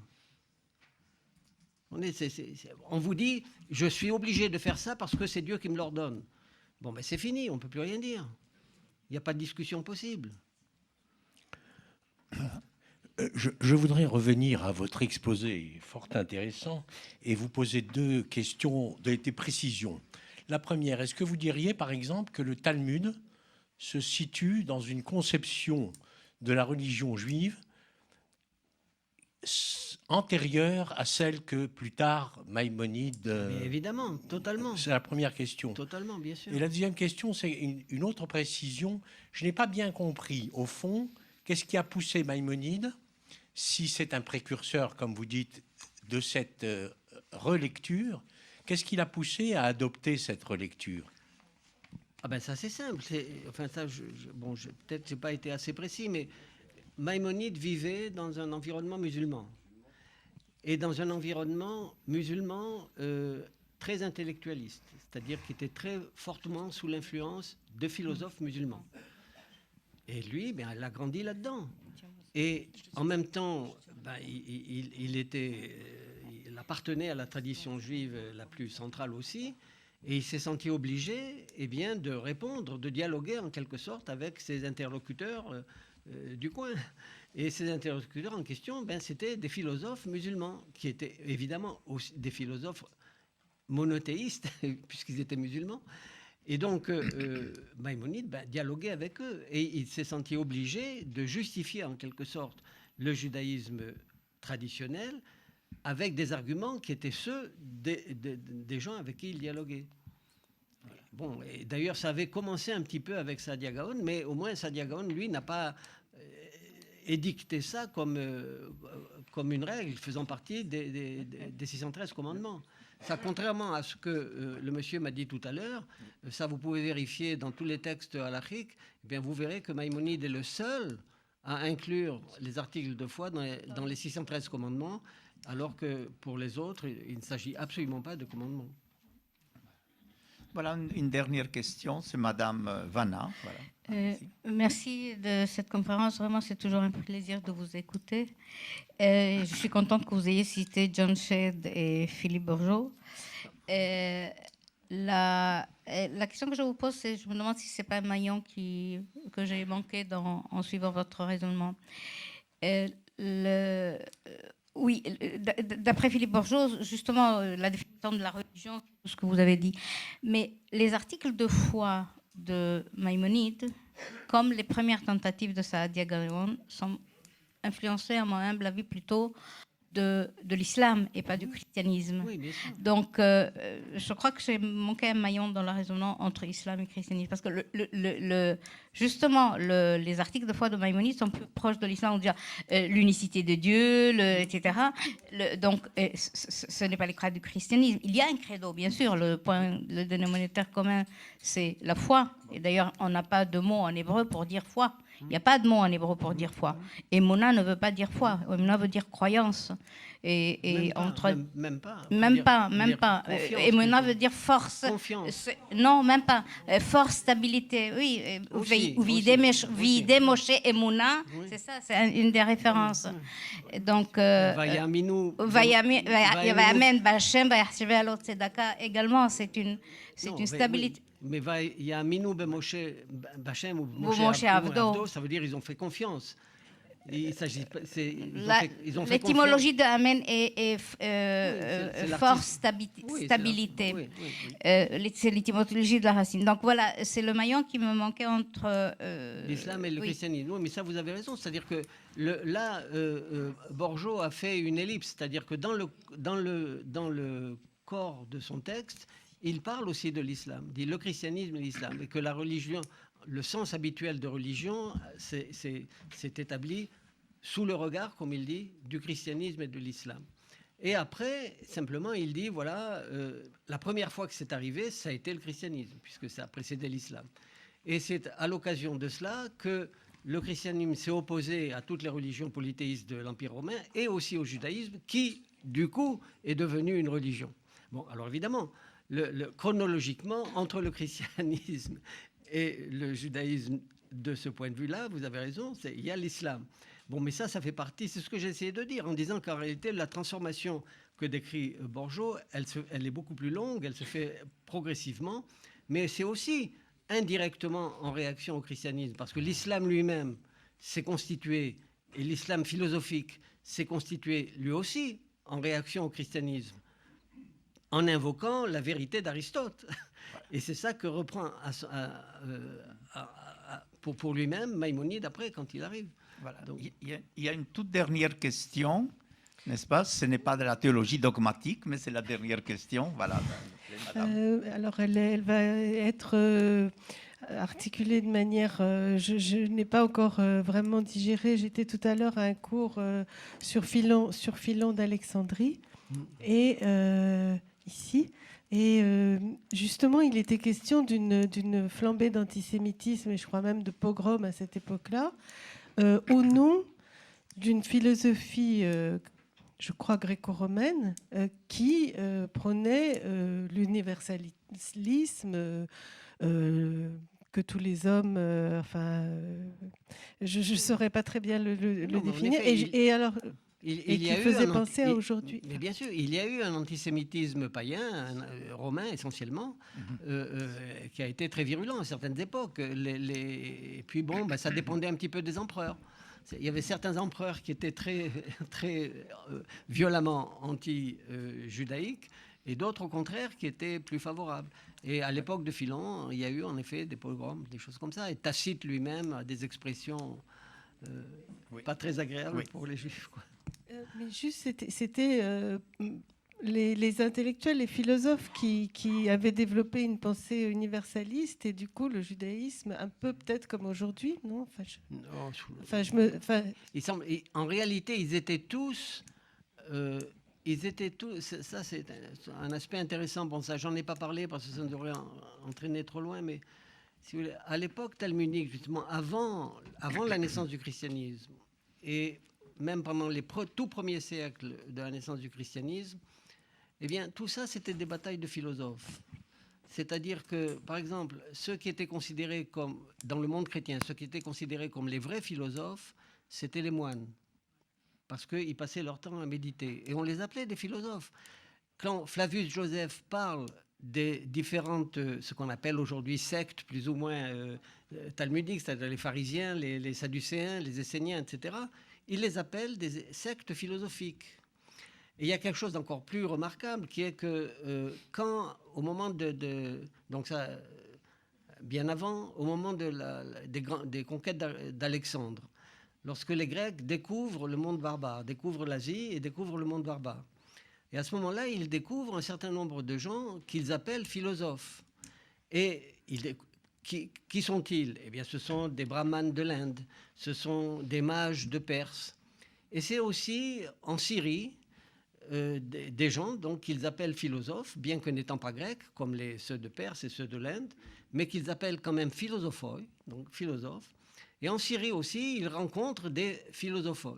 On vous dit, je suis obligé de faire ça parce que c'est Dieu qui me l'ordonne. Bon, ben c'est fini, on ne peut plus rien dire. Il n'y a pas de discussion possible. Je voudrais revenir à votre exposé fort intéressant et vous poser deux questions de précision. La première, est-ce que vous diriez par exemple que le Talmud se situe dans une conception de la religion juive antérieure à celle que plus tard Maïmonide... Mais évidemment, totalement. C'est la première question. Totalement, bien sûr. Et la deuxième question, c'est une autre précision. Je n'ai pas bien compris, au fond, qu'est-ce qui a poussé Maïmonide, si c'est un précurseur, comme vous dites, de cette relecture, qu'est-ce qui l'a poussé à adopter cette relecture? Ah ben ça c'est simple. Enfin ça, peut-être j'ai pas été assez précis, mais Maïmonide vivait dans un environnement musulman. Et dans un environnement musulman très intellectualiste, c'est-à-dire qui était très fortement sous l'influence de philosophes musulmans. Et lui, ben, il a grandi là-dedans. Et en même temps, ben, il appartenait à la tradition juive la plus centrale aussi, et il s'est senti obligé de répondre, de dialoguer en quelque sorte avec ses interlocuteurs du coin. Et ces interlocuteurs en question, ben, c'était des philosophes musulmans, qui étaient évidemment aussi des philosophes monothéistes, puisqu'ils étaient musulmans. Et donc, Maïmonide dialoguait avec eux. Et il s'est senti obligé de justifier en quelque sorte le judaïsme traditionnel avec des arguments qui étaient ceux des gens avec qui il dialoguait. Bon, et d'ailleurs, ça avait commencé un petit peu avec Saadia Gaon, mais au moins Saadia Gaon, lui, n'a pas édicté ça comme une règle faisant partie des 613 commandements. Ça, contrairement à ce que le monsieur m'a dit tout à l'heure, ça vous pouvez vérifier dans tous les textes halachiques, eh bien vous verrez que Maïmonide est le seul à inclure les articles de foi dans les 613 commandements, alors que pour les autres, il ne s'agit absolument pas de commandements. Voilà une dernière question, c'est Madame Vanna. Voilà. Merci de cette conférence. Vraiment, c'est toujours un plaisir de vous écouter. Je suis contente que vous ayez cité John Shedd et Philippe Bourgeault. La question que je vous pose, c'est, je me demande si ce n'est pas un maillon que j'ai manqué en suivant votre raisonnement. Oui, d'après Philippe Bourgeault, justement, la définition de la religion, tout ce que vous avez dit. Mais les articles de foi de Maïmonide, comme les premières tentatives de Saadia Gaon, sont influencés, à mon humble avis, plutôt de l'islam et pas du christianisme. Oui, bien sûr. Donc, je crois que j'ai manqué un maillon dans le raisonnement entre islam et christianisme. Parce que justement, les articles de foi de Maïmonide sont plus proches de l'islam, on dit l'unicité de Dieu, etc. Donc, ce n'est pas les credos du christianisme. Il y a un credo, bien sûr. Le dénominateur commun, c'est la foi. Et d'ailleurs, on n'a pas de mot en hébreu pour dire foi. Il n'y a pas de mot en hébreu pour dire foi. Emuna ne veut pas dire foi. Emuna veut dire croyance. Même pas. Emuna veut dire force. Confiance. Non, même pas. Force, stabilité. Oui. Vide Moshe Emuna. Oui. C'est ça, c'est une des références. Donc, Vayaminu Bachem, Vayachsheve Alot Tzedaka également, c'est une stabilité. Mais Yaminu Bemoshe Bachem ou Moshe Avdo, ça veut dire ils ont fait confiance. Il s'agit, ils ont fait l'étymologie de Amen est force, stabilité. Oui. C'est l'étymologie de la racine. Donc voilà, c'est le maillon qui me manquait entre l'islam et le christianisme. Oui, mais ça, vous avez raison. C'est-à-dire que Borgeaud a fait une ellipse. C'est-à-dire que dans le corps de son texte, il parle aussi de l'islam, dit le christianisme et l'islam, et que la religion, le sens habituel de religion, s'est établi sous le regard, comme il dit, du christianisme et de l'islam. Et après, simplement, il dit, voilà, la première fois que c'est arrivé, ça a été le christianisme, puisque ça a précédé l'islam. Et c'est à l'occasion de cela que le christianisme s'est opposé à toutes les religions polythéistes de l'Empire romain, et aussi au judaïsme, qui, du coup, est devenu une religion. Bon, alors évidemment, chronologiquement, entre le christianisme et le judaïsme, de ce point de vue-là, vous avez raison, il y a l'islam. Bon, mais ça fait partie, c'est ce que j'ai essayé de dire, en disant qu'en réalité, la transformation que décrit Borgeaud, elle est beaucoup plus longue, elle se fait progressivement, mais c'est aussi indirectement en réaction au christianisme, parce que l'islam lui-même s'est constitué, et l'islam philosophique s'est constitué lui aussi en réaction au christianisme, en invoquant la vérité d'Aristote. Et c'est ça que reprend pour lui-même Maïmonide après, quand il arrive. Voilà. Donc, il y a une toute dernière question, n'est-ce pas? Ce n'est pas de la théologie dogmatique, mais c'est la dernière question. Voilà. Alors, elle va être articulée de manière... je n'ai pas encore vraiment digéré. J'étais tout à l'heure à un cours sur Philon d'Alexandrie. Et... ici. Et justement, il était question d'une flambée d'antisémitisme, et je crois même de pogrom à cette époque-là, au nom d'une philosophie, je crois, gréco-romaine, qui prônait l'universalisme, que tous les hommes... je ne saurais pas très bien le définir. Et alors... qui faisait penser à aujourd'hui. Mais bien sûr, il y a eu un antisémitisme païen, romain essentiellement, qui a été très virulent à certaines époques. Et puis bon, ça dépendait un petit peu des empereurs. Il y avait certains empereurs qui étaient très, très violemment anti-judaïques, et d'autres au contraire qui étaient plus favorables. Et à l'époque de Philon, il y a eu en effet des pogroms, des choses comme ça. Et Tacite lui-même a des expressions pas très agréables pour les Juifs, quoi. Mais juste, c'était les intellectuels, les philosophes qui avaient développé une pensée universaliste, et du coup le judaïsme, un peu peut-être comme aujourd'hui, non? En réalité, ils étaient tous... ça c'est un aspect intéressant. Bon, ça j'en ai pas parlé parce que ça nous aurait entraîné trop loin, mais si vous voulez, à l'époque talmudique, justement, avant la naissance du christianisme, et même pendant les tout premiers siècles de la naissance du christianisme, eh bien, tout ça, c'était des batailles de philosophes. C'est-à-dire que, par exemple, ceux qui étaient considérés comme, dans le monde chrétien, ceux qui étaient considérés comme les vrais philosophes, c'était les moines, parce qu'ils passaient leur temps à méditer. Et on les appelait des philosophes. Quand Flavius Joseph parle des différentes, ce qu'on appelle aujourd'hui sectes, plus ou moins talmudiques, c'est-à-dire les pharisiens, les sadducéens, les esséniens, etc., il les appelle des sectes philosophiques. Et il y a quelque chose d'encore plus remarquable, qui est que quand, au moment donc ça, bien avant, au moment des conquêtes d'Alexandre, lorsque les Grecs découvrent le monde barbare, découvrent l'Asie et découvrent le monde barbare. Et à ce moment-là, ils découvrent un certain nombre de gens qu'ils appellent philosophes. Et qui sont-ils? Eh bien, ce sont des brahmanes de l'Inde, ce sont des mages de Perse. Et c'est aussi en Syrie des gens qu'ils appellent philosophes, bien que n'étant pas grecs, comme ceux de Perse et ceux de l'Inde, mais qu'ils appellent quand même philosophoi, donc philosophes. Et en Syrie aussi, ils rencontrent des philosophoi.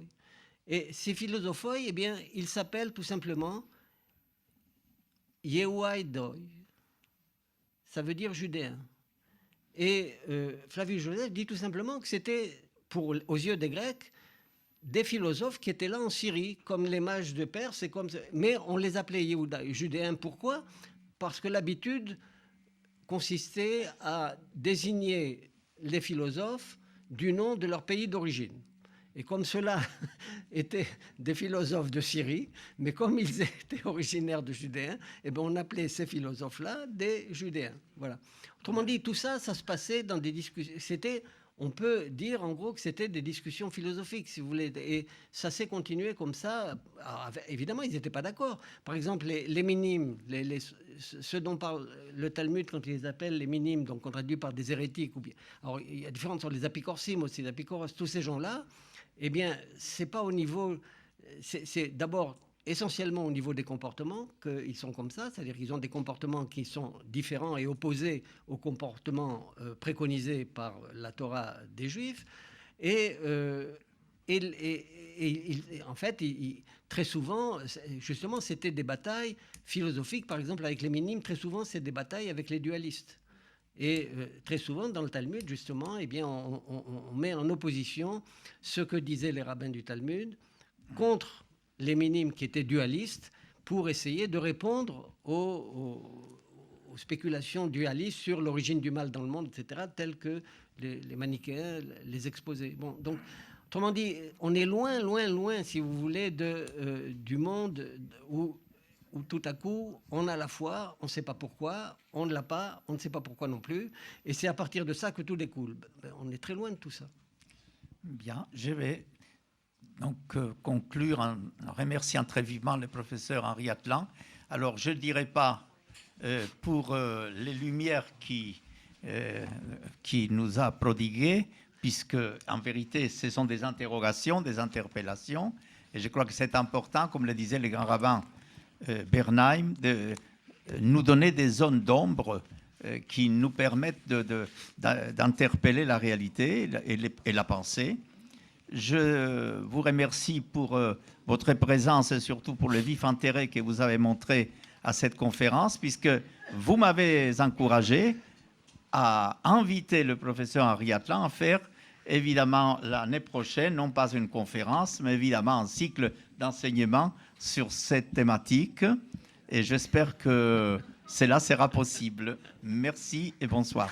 Et ces philosophoi, eh bien, ils s'appellent tout simplement Yehuaïdoi. Ça veut dire judéen. Et Flavius Josèphe dit tout simplement que c'était, aux yeux des Grecs, des philosophes qui étaient là en Syrie, comme les mages de Perse, mais on les appelait judéens. Pourquoi? Parce que l'habitude consistait à désigner les philosophes du nom de leur pays d'origine. Et comme ceux-là étaient des philosophes de Syrie, mais comme ils étaient originaires de Judéens, eh bien on appelait ces philosophes-là des Judéens. Voilà. Autrement dit, tout ça, ça se passait dans des discussions. On peut dire en gros que c'était des discussions philosophiques, si vous voulez. Et ça s'est continué comme ça. Alors, évidemment, ils n'étaient pas d'accord. Par exemple, les minimes, ceux dont parle le Talmud quand il les appelle les minimes, donc on traduit par des hérétiques. Alors, il y a différentes sortes, les apicorsim aussi, les apicoros, tous ces gens-là, eh bien, c'est pas au niveau. C'est d'abord essentiellement au niveau des comportements qu'ils sont comme ça, c'est-à-dire qu'ils ont des comportements qui sont différents et opposés aux comportements préconisés par la Torah des Juifs. Et en fait, très souvent, justement, c'était des batailles philosophiques. Par exemple, avec les minimes, très souvent, c'est des batailles avec les dualistes. Et très souvent, dans le Talmud, justement, eh bien, on met en opposition ce que disaient les rabbins du Talmud contre les minimes qui étaient dualistes pour essayer de répondre aux spéculations dualistes sur l'origine du mal dans le monde, etc., telles que les manichéens les exposaient. Bon, donc, autrement dit, on est loin, loin, loin, si vous voulez, du monde où tout à coup, on a la foi, on ne sait pas pourquoi, on ne l'a pas, on ne sait pas pourquoi non plus, et c'est à partir de ça que tout découle. On est très loin de tout ça. Bien, je vais donc conclure en remerciant très vivement le professeur Henri Atlan. Alors, je ne dirais pas pour les lumières qui nous a prodiguées, puisque en vérité, ce sont des interrogations, des interpellations, et je crois que c'est important, comme le disait le grand rabbin Bernheim, de nous donner des zones d'ombre qui nous permettent d'interpeller la réalité et la pensée. Je vous remercie pour votre présence et surtout pour le vif intérêt que vous avez montré à cette conférence, puisque vous m'avez encouragé à inviter le professeur Henri Atlan à faire, évidemment, l'année prochaine, non pas une conférence, mais évidemment un cycle d'enseignement sur cette thématique. Et j'espère que cela sera possible. Merci et bonsoir.